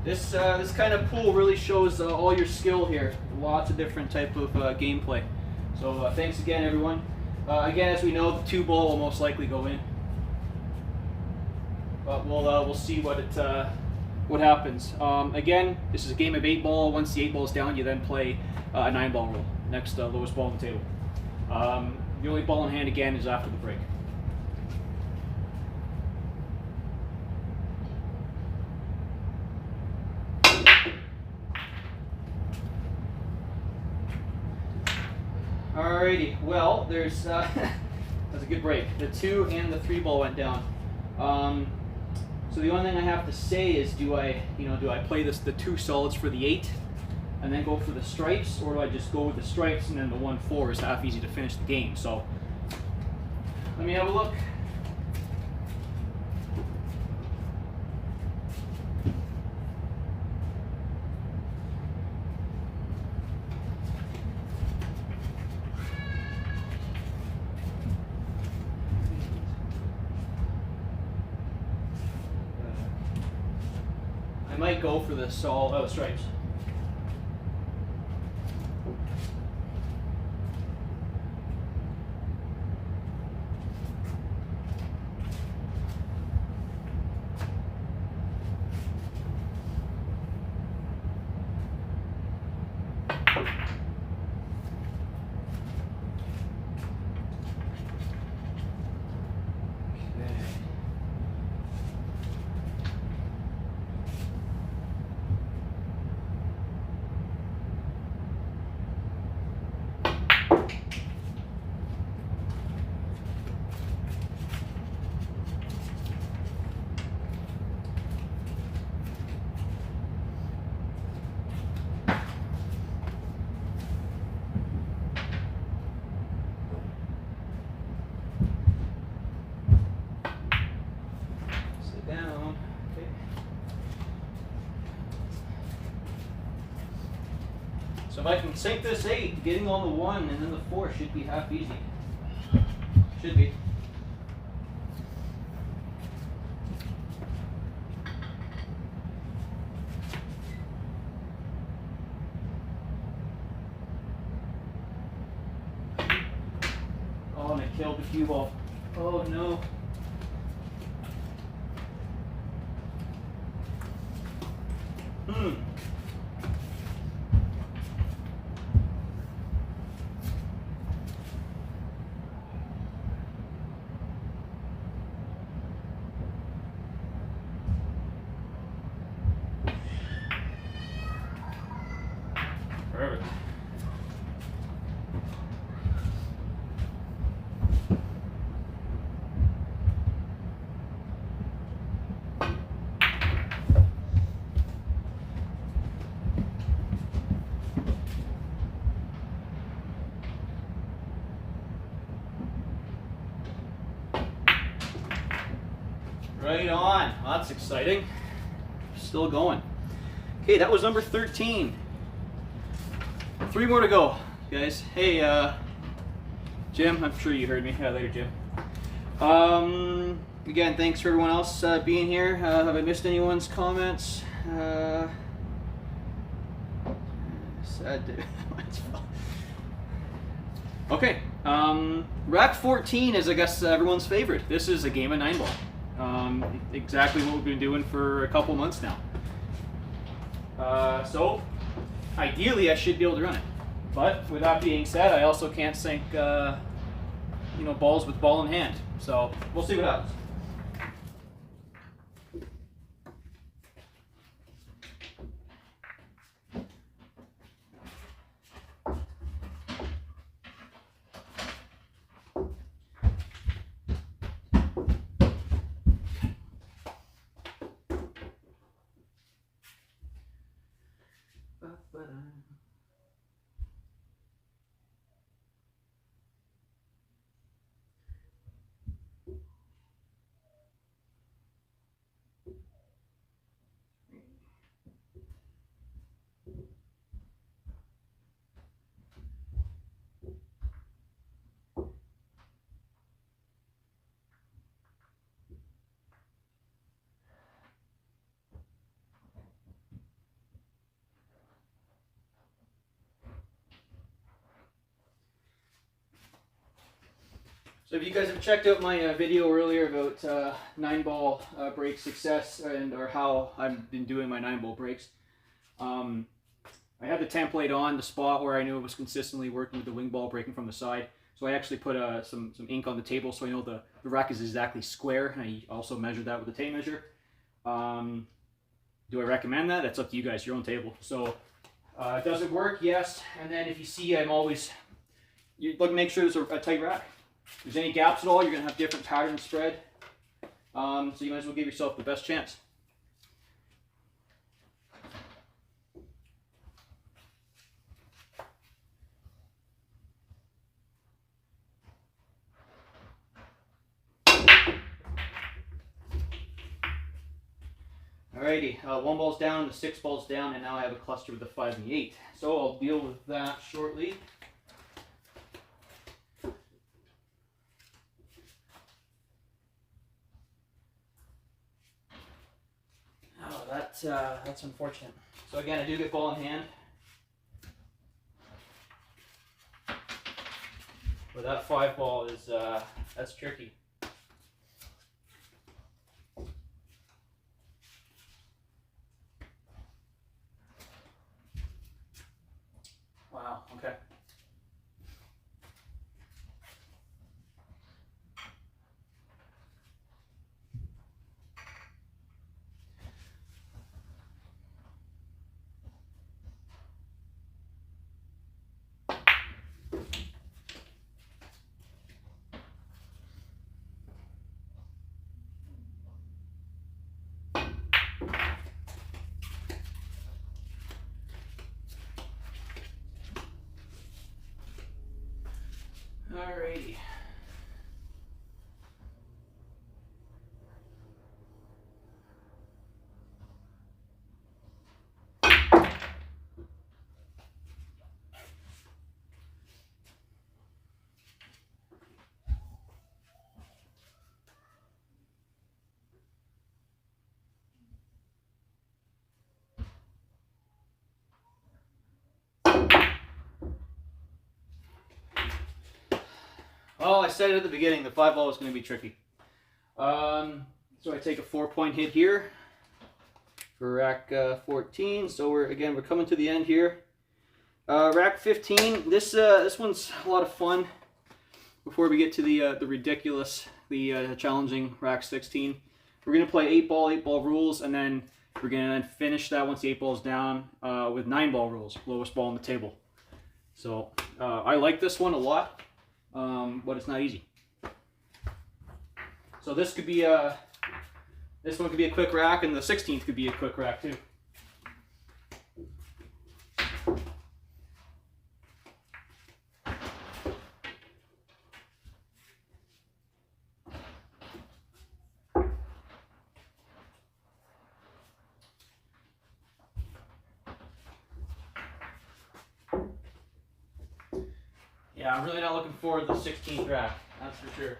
This kind of pool really shows all your skill here. Lots of different type of gameplay. So thanks again, everyone. Again, as we know, the 2-ball will most likely go in. But we'll see what happens. Again, this is a game of 8-ball. Once the 8-ball is down, you then play a 9-ball rule. Next lowest ball on the table. The only ball in hand again is after the break. Alrighty, well, there's that's a good break. The 2 and the 3 ball went down. So the only thing I have to say is, do I play the 2 solids for the 8, and then go for the stripes, or do I just go with the stripes and then the 1-4 is half easy to finish the game? So let me have a look. I might go for the stripes. Down. Okay. So if I can sink this 8, getting on the 1 and then the 4 should be half easy. Should be. Oh, and I killed the cue ball. Oh no. Perfect. Right on. Well, that's exciting. Still going. Okay, that was number 13. 3 more to go, guys. Hey, Jim, I'm sure you heard me. Later, Jim. Again, thanks for everyone else being here. Have I missed anyone's comments? Sad to... Okay, rack 14 is, I guess, everyone's favorite. This is a game of 9-ball. Exactly what we've been doing for a couple months now. So, ideally, I should be able to run it. But with that being said, I also can't sink, balls with ball in hand. So we'll see what happens. So if you guys have checked out my video earlier about 9-ball break success or how I've been doing my 9-ball breaks, I had the template on the spot where I knew it was consistently working with the wing ball breaking from the side. So I actually put some ink on the table so I know the rack is exactly square, and I also measured that with a tape measure. Do I recommend that? That's up to you guys, your own table. So does it work? Yes. And then if you see, you look, make sure there's a tight rack. If there's any gaps at all, you're going to have different patterns spread. So you might as well give yourself the best chance. Alrighty, 1 ball's down, the 6 ball's down, and now I have a cluster with the 5 and the 8. So I'll deal with that shortly. Oh, that's unfortunate. So again, I do get ball in hand. But that 5 ball is, that's tricky. Wow, okay. Alrighty. Well, I said it at the beginning, the 5 ball is going to be tricky. So I take a 4-point hit here for rack 14. So we're coming to the end here. Rack 15. This one's a lot of fun. Before we get to the challenging rack 16, we're going to play 8-ball rules, and then we're going to finish that once the 8 ball's down with 9-ball rules, lowest ball on the table. So I like this one a lot. But it's not easy. So this could be this one could be a quick rack, and the 16th could be a quick rack too. Yeah, I'm really not looking forward to the 16th rack, that's for sure.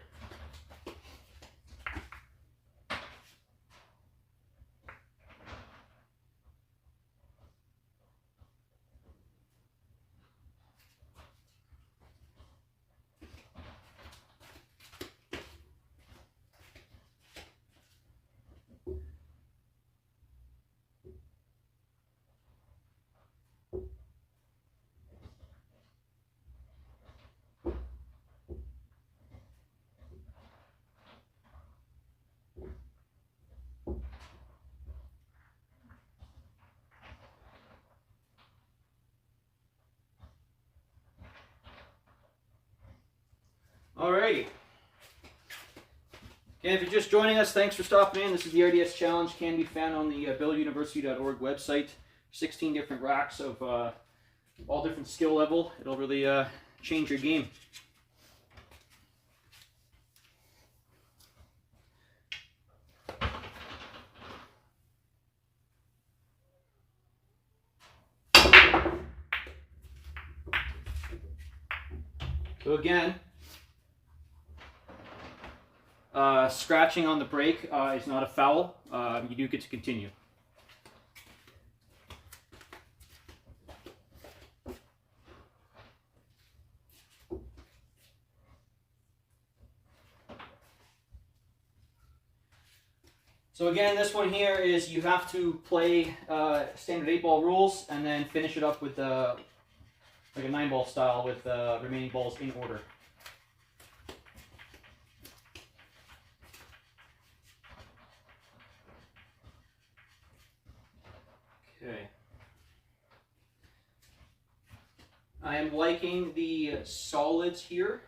Alrighty. Again, if you're just joining us, thanks for stopping in. This is the RDS Challenge. Can be found on the builduniversity.org website. 16 different racks of all different skill level. It'll really change your game. So again, scratching on the break is not a foul. You do get to continue. So again, this one here is you have to play standard 8-ball rules and then finish it up with like a 9-ball style with remaining balls in order. Okay. I am liking the solids here.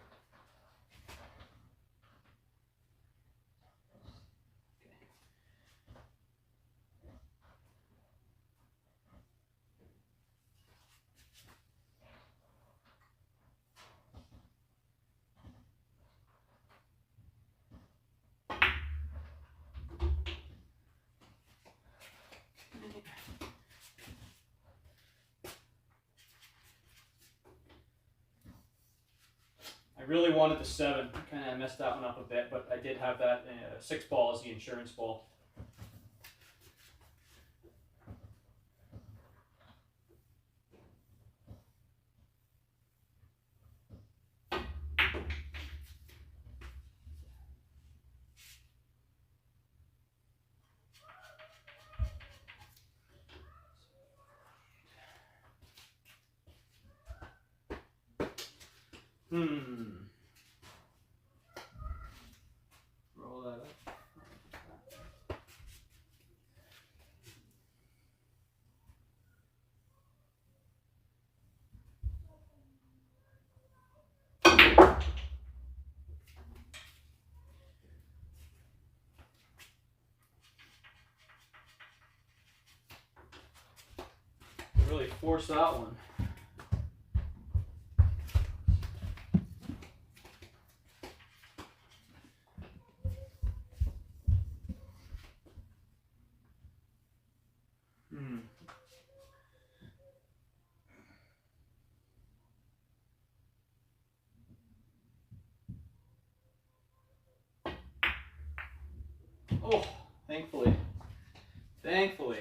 I really wanted the 7. Kind of messed that one up a bit, but I did have that 6-ball as the insurance ball. Roll that up. Really force that one. Oh, thankfully. Thankfully.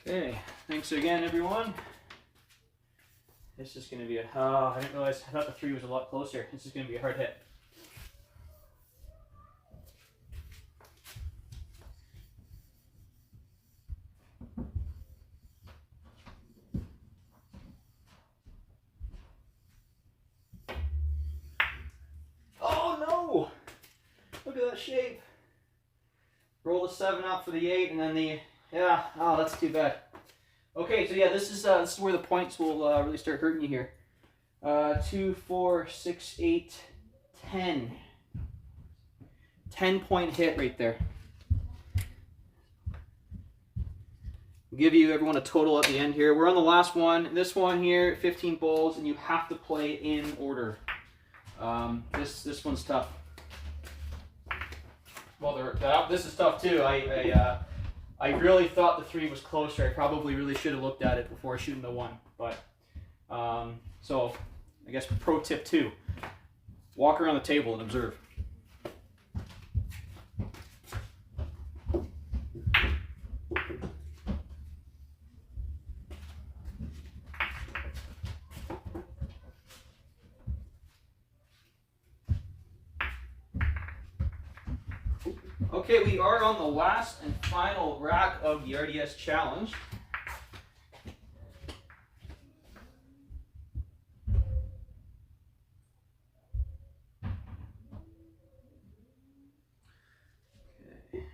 Okay, thanks again, everyone. This is going to be a... Oh, I didn't realize. I thought the 3 was a lot closer. This is going to be a hard hit. Oh, no! Look at that shape. Roll the 7 up for the 8, and then the... Yeah, oh, that's too bad. Okay, so yeah, this is where the points will really start hurting you here. 2, 4, 6, 8, 10. 10-point hit right there. We'll give you everyone a total at the end here. We're on the last one. This one here, 15 balls, and you have to play in order. This one's tough. Well, this is tough too. I really thought the 3 was closer. I probably really should have looked at it before shooting the 1. But so I guess pro tip 2: walk around the table and observe. Okay, we are on the last and final rack of the RDS challenge. Okay.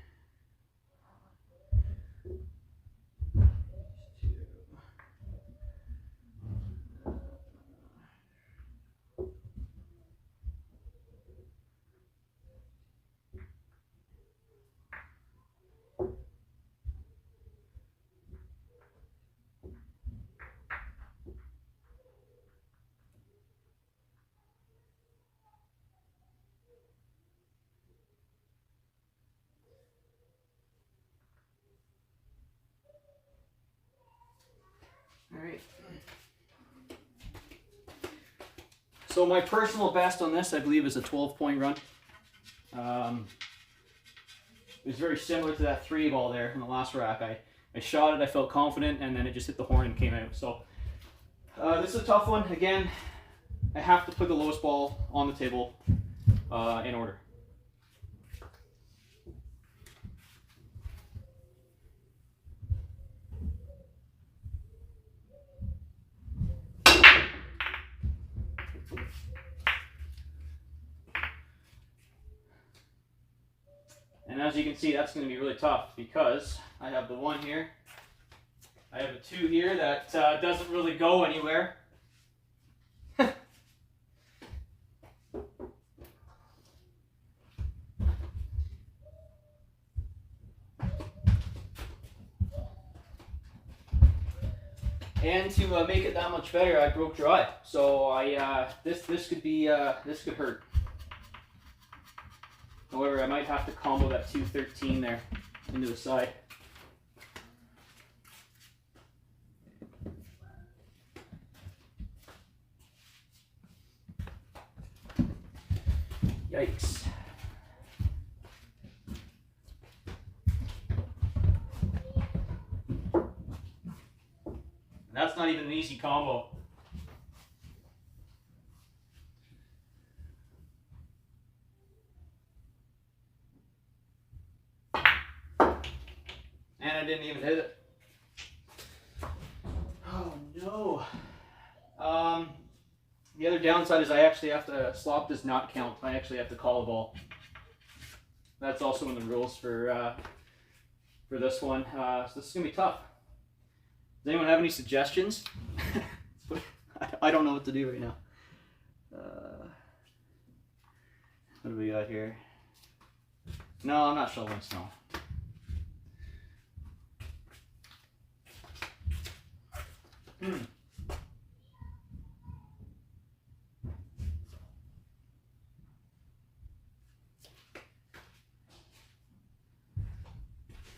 All right. So my personal best on this, I believe, is a 12-point run. was very similar to that 3 ball there in the last rack. I shot it, I felt confident, and then it just hit the horn and came out. So this is a tough one. Again, I have to put the lowest ball on the table in order. And as you can see, that's going to be really tough because I have the 1 here. I have a 2 here that doesn't really go anywhere. And to make it that much better, I broke dry. So this could be this could hurt. However, I might have to combo that 213 there into the side. Yikes. That's not even an easy combo. And I didn't even hit it. Oh no. The other downside is I actually have to, slop does not count. I actually have to call a ball. That's also in the rules for this one. So this is going to be tough. Does anyone have any suggestions? I don't know what to do right now. What do we got here? No, I'm not shoveling snow.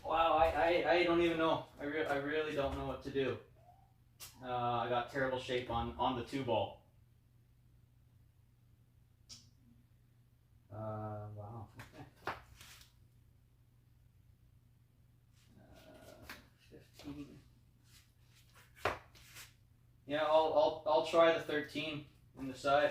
Wow, I don't even know. I really don't know what to do. I got terrible shape on the 2 ball. Wow. Okay. 15. Yeah, I'll try the 13 on the side.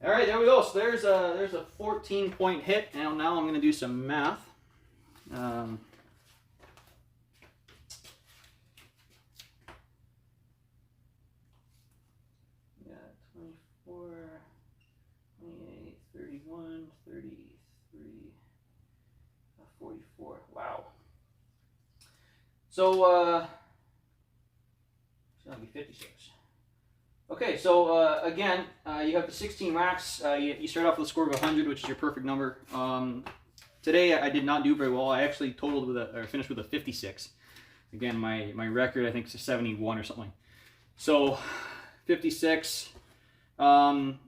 All right, there we go. So there's a 14-point hit. Now I'm going to do some math. Yeah, 24, 28, 31, 33, 44. Wow. So it's going to be 56. Okay, so again, you have the 16 racks. You start off with a score of 100, which is your perfect number. Today I did not do very well. I actually totaled with finished with a 56. Again, my record I think is a 71 or something. So 56, and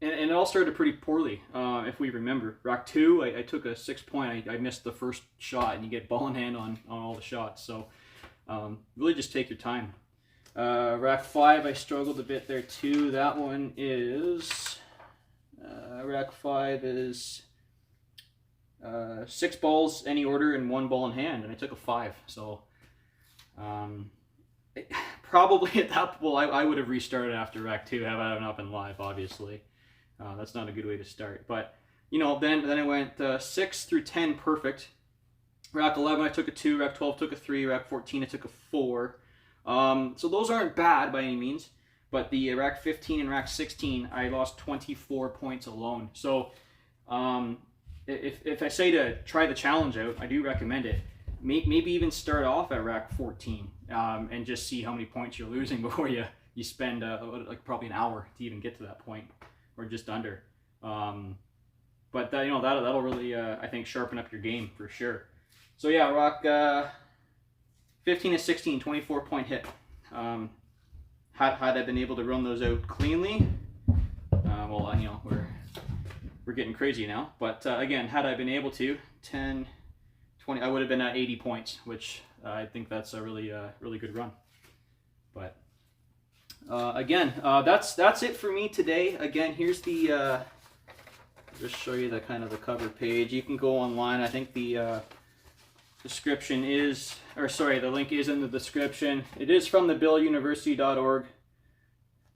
it all started pretty poorly. If we remember, rack 2, I took a 6 point. I missed the first shot, and you get ball in hand on all the shots. So really just take your time. Rack 5, I struggled a bit there too. That one is, rack 5 is 6 balls any order and 1 ball in hand, and I took a 5. So probably at that point I would have restarted after rack 2 had I not been live, obviously. That's not a good way to start. But, you know, then I went 6 through 10 perfect. Rack 11 I took a 2, rack 12 took a 3, rack 14 I took a 4. So those aren't bad by any means, but the rack 15 and rack 16, I lost 24 points alone. So if I say to try the challenge out, I do recommend it. Maybe even start off at rack 14 and just see how many points you're losing before you spend like probably an hour to even get to that point, or just under. But that, you know, that'll really I think sharpen up your game for sure. So yeah, rack 15 and 16, 24-point hit. Had I been able to run those out cleanly, well, you know, we're getting crazy now. But again, had I been able to, 10, 20, I would have been at 80 points, which I think that's a really good run. But Again, that's it for me today. Again, here's the just show you the kind of the cover page. You can go online. I think the description is, or sorry, the link is in the description. It is from thebilluniversity.org.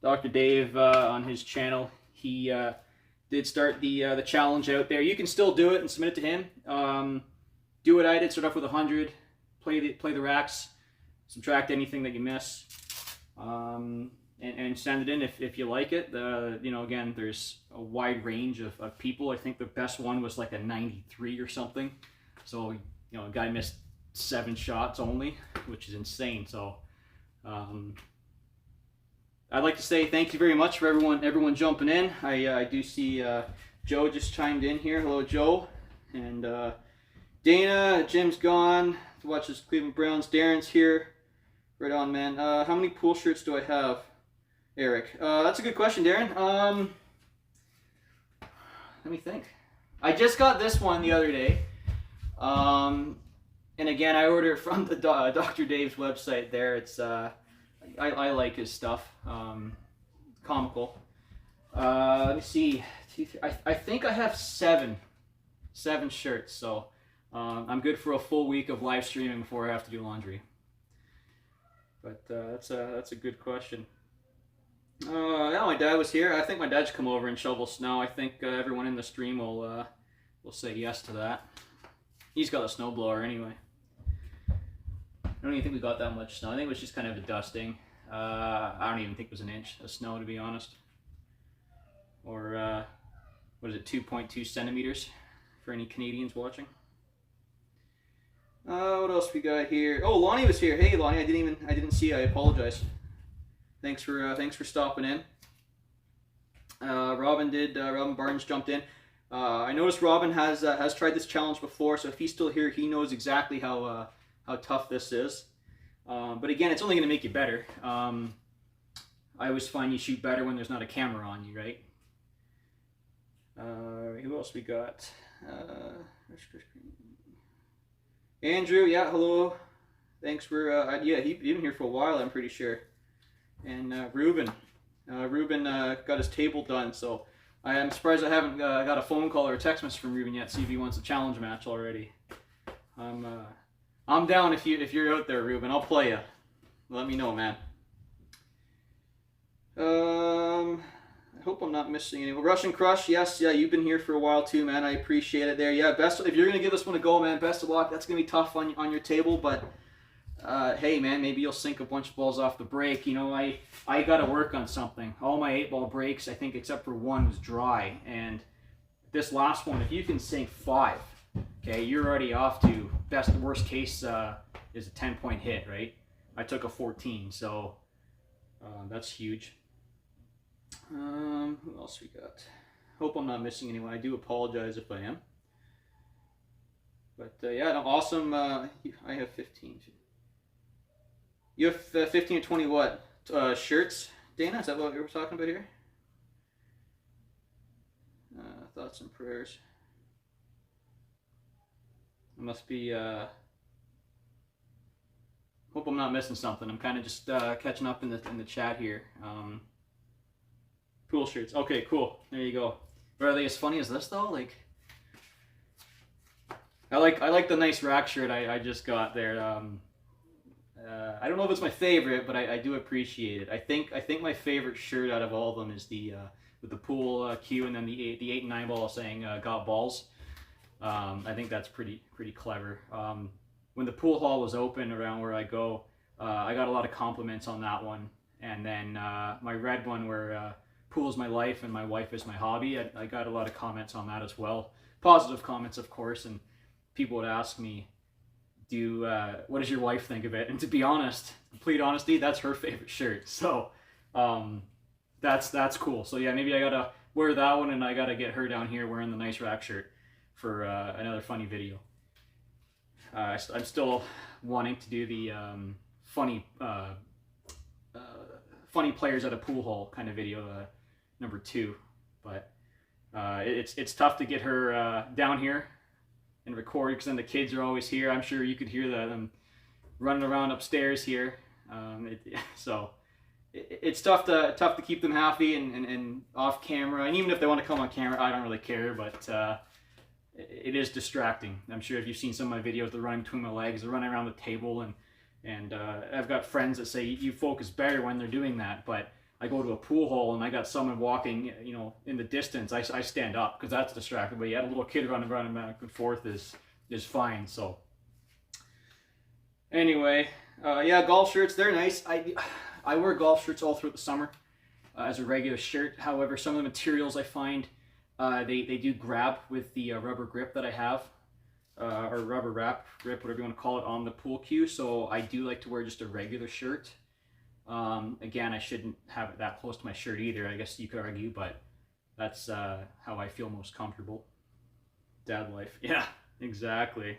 Dr. Dave on his channel, he did start the challenge out there. You can still do it and submit it to him. Do what I did. Start off with 100. Play the racks. Subtract anything that you miss. And send it in if you like it. You know, again, there's a wide range of people. I think the best one was like a 93 or something. So, you know, a guy missed 7 shots only, which is insane. So, I'd like to say thank you very much for everyone jumping in. I do see Joe just chimed in here. Hello, Joe. And Dana, Jim's gone to watch his Cleveland Browns. Darren's here. Right on, man. How many pool shirts do I have, Eric? That's a good question, Darren. Let me think. I just got this one the other day. And again, I ordered it from the Dr. Dave's website there. It's I like his stuff. Comical. Let me see. I think I have seven shirts, so I'm good for a full week of live streaming before I have to do laundry. But that's a good question. Yeah, my dad was here. I think my dad should come over and shovel snow. I think everyone in the stream will say yes to that. He's got a snowblower anyway. I don't even think we got that much snow. I think it was just kind of a dusting. I don't even think it was an inch of snow, to be honest. Or what is it, 2.2 centimeters for any Canadians watching. What else we got here? Oh, Lonnie was here. Hey, Lonnie, I didn't see you. I apologize. Thanks for stopping in. Robin Barnes jumped in. I noticed Robin has tried this challenge before, so if he's still here, he knows exactly how tough this is. But again, it's only going to make you better. I always find you shoot better when there's not a camera on you, right? Who else we got? Andrew, yeah, hello. Thanks for, yeah, he's been here for a while, I'm pretty sure. And Ruben. Ruben got his table done, so I am surprised I haven't got a phone call or a text message from Ruben yet, see if he wants a challenge match already. I'm down if you're out there, Ruben. I'll play you. Let me know, man. I hope I'm not missing anyone. Russian Crush, yes, yeah, you've been here for a while too, man. I appreciate it there. Yeah, if you're gonna give this one a go, man, best of luck. That's gonna be tough on your table, but hey, man, maybe you'll sink a bunch of balls off the break. You know, I got to work on something. All my 8-ball breaks, I think, except for one, was dry, and this last one, if you can sink 5, okay, you're already off to worst case is a 10-point hit, right? I took a 14, so that's huge. Who else we got? Hope I'm not missing anyone. I do apologize if I am. But yeah, no, awesome. I have 15. You have 15 or 20 what? Shirts? Dana, is that what we were talking about here? Thoughts and prayers. I must be, hope I'm not missing something. I'm kind of just catching up in the chat here. Pool shirts. Okay, cool. There you go. But are they as funny as this though? Like, I like the nice rack shirt I just got there. I don't know if it's my favorite, but I do appreciate it. I think my favorite shirt out of all of them is the with the pool cue and then the 8 and 9 ball saying got balls. I think that's pretty clever. When the pool hall was open around where I go, I got a lot of compliments on that one. And then my red one where pool is my life and my wife is my hobby, I got a lot of comments on that as well. Positive comments, of course, and people would ask me, what does your wife think of it? And to be honest, complete honesty, that's her favorite shirt. So that's cool. So yeah, maybe I gotta wear that one and I gotta get her down here wearing the nice rack shirt for another funny video. I'm still wanting to do the funny players at a pool hall kind of video, number 2, but it's tough to get her down here and record because then the kids are always here. I'm sure you could hear them running around upstairs here. So it's tough to keep them happy and off camera. And even if they want to come on camera, I don't really care. But it is distracting. I'm sure if you've seen some of my videos, they're running between my legs, they're running around the table, and I've got friends that say you focus better when they're doing that. But I go to a pool hall and I got someone walking, you know, in the distance. I stand up because that's distracting. But yeah, a little kid running back and forth is fine. So anyway, yeah, golf shirts, they're nice. I wear golf shirts all throughout the summer as a regular shirt. However, some of the materials I find they do grab with the rubber grip that I have, or rubber wrap grip, whatever you want to call it, on the pool cue. So I do like to wear just a regular shirt. Again, I shouldn't have it that close to my shirt either, I guess you could argue, but that's how I feel most comfortable. Dad life. Yeah, exactly.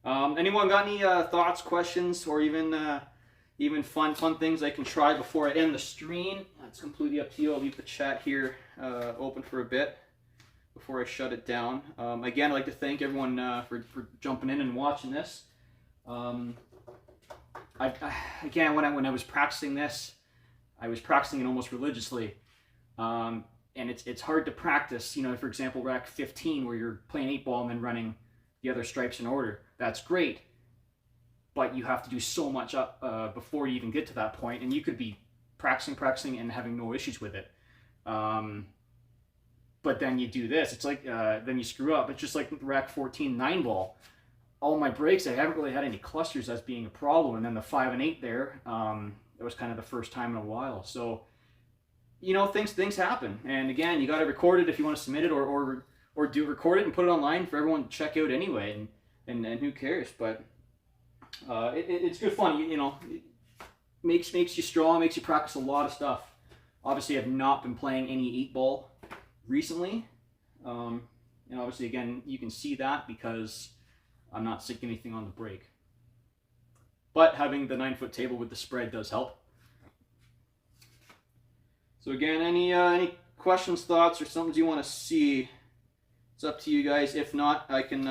Anyone got any thoughts, questions, or even fun things I can try before I end the stream? That's completely up to you. I'll leave the chat here open for a bit before I shut it down. Again, I'd like to thank everyone for jumping in and watching this. Again, when I was practicing this, I was practicing it almost religiously, and it's hard to practice. You know, for example, rack 15, where you're playing 8-ball and then running the other stripes in order. That's great, but you have to do so much up before you even get to that point, and you could be practicing and having no issues with it. But then you do this, it's like then you screw up. It's just like rack 14 9-ball. All my breaks, I haven't really had any clusters as being a problem, and then the 5 and 8 there, it was kind of the first time in a while. So, you know, things happen, and again, you got to record it if you want to submit it, or do record it and put it online for everyone to check out anyway, and who cares? But it's good fun. You know, it makes you strong, makes you practice a lot of stuff. Obviously, I've not been playing any 8-ball recently, and obviously, again, you can see that because I'm not sinking anything on the break. But having the 9-foot table with the spread does help. So again, any questions, thoughts, or something you want to see? It's up to you guys. If not, I can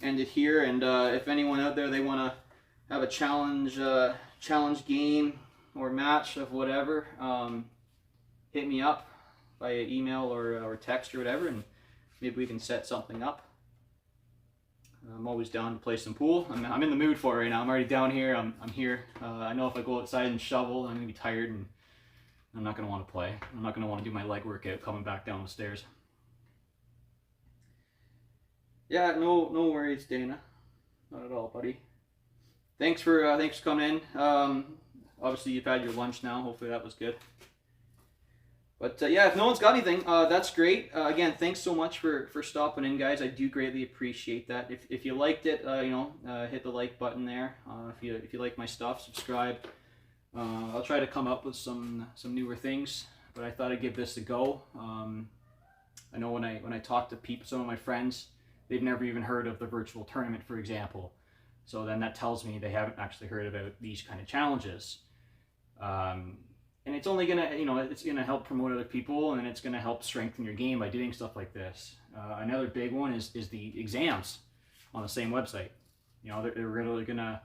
end it here. And if anyone out there, they want to have a challenge game or match of whatever, hit me up via email or text or whatever, and maybe we can set something up. I'm always down to play some pool. I'm in the mood for it right now. I'm already down here. I'm here. I know if I go outside and shovel, I'm gonna be tired and I'm not gonna want to play. I'm not gonna want to do my leg workout coming back down the stairs. Yeah, no worries, Dana. Not at all, buddy. Thanks for coming in. Obviously you've had your lunch now. Hopefully that was good. But yeah, if no one's got anything, that's great. Again, thanks so much for stopping in, guys. I do greatly appreciate that. If you liked it, hit the like button there. If you like my stuff, subscribe. I'll try to come up with some newer things, but I thought I'd give this a go. I know when I talk to people, some of my friends, they've never even heard of the virtual tournament, for example. So then that tells me they haven't actually heard about these kind of challenges. And it's only gonna, it's gonna help promote other people, and it's gonna help strengthen your game by doing stuff like this. Another big one is the exams on the same website. They're really gonna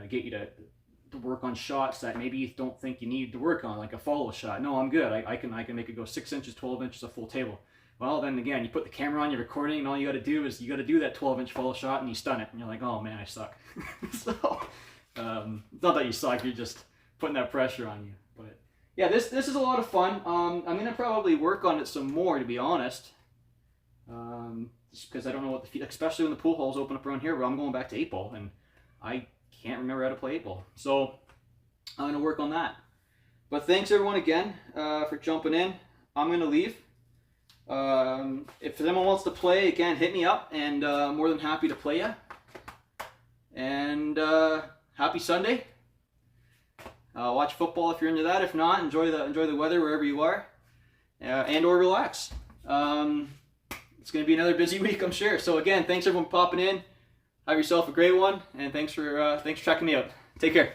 get you to work on shots that maybe you don't think you need to work on, like a follow shot. No, I'm good. I can make it go 6 inches, 12 inches, a full table. Well, then again, you put the camera on, you're recording, and all you got to do is you got to do that 12-inch follow shot, and you stun it, and you're like, oh man, I suck. So, not that you suck, you're just putting that pressure on you. But yeah, this is a lot of fun. I'm gonna probably work on it some more, to be honest. Just because I don't know what especially when the pool halls open up around here, where I'm going back to 8-ball, and I can't remember how to play 8-ball. So I'm gonna work on that. But thanks everyone again for jumping in. I'm gonna leave. If someone wants to play, again, hit me up, and I'm more than happy to play you. And happy Sunday. Watch football if you're into that. If not, enjoy the weather wherever you are, and or relax. It's going to be another busy week, I'm sure. So again, thanks everyone for popping in. Have yourself a great one, and thanks for checking me out. Take care.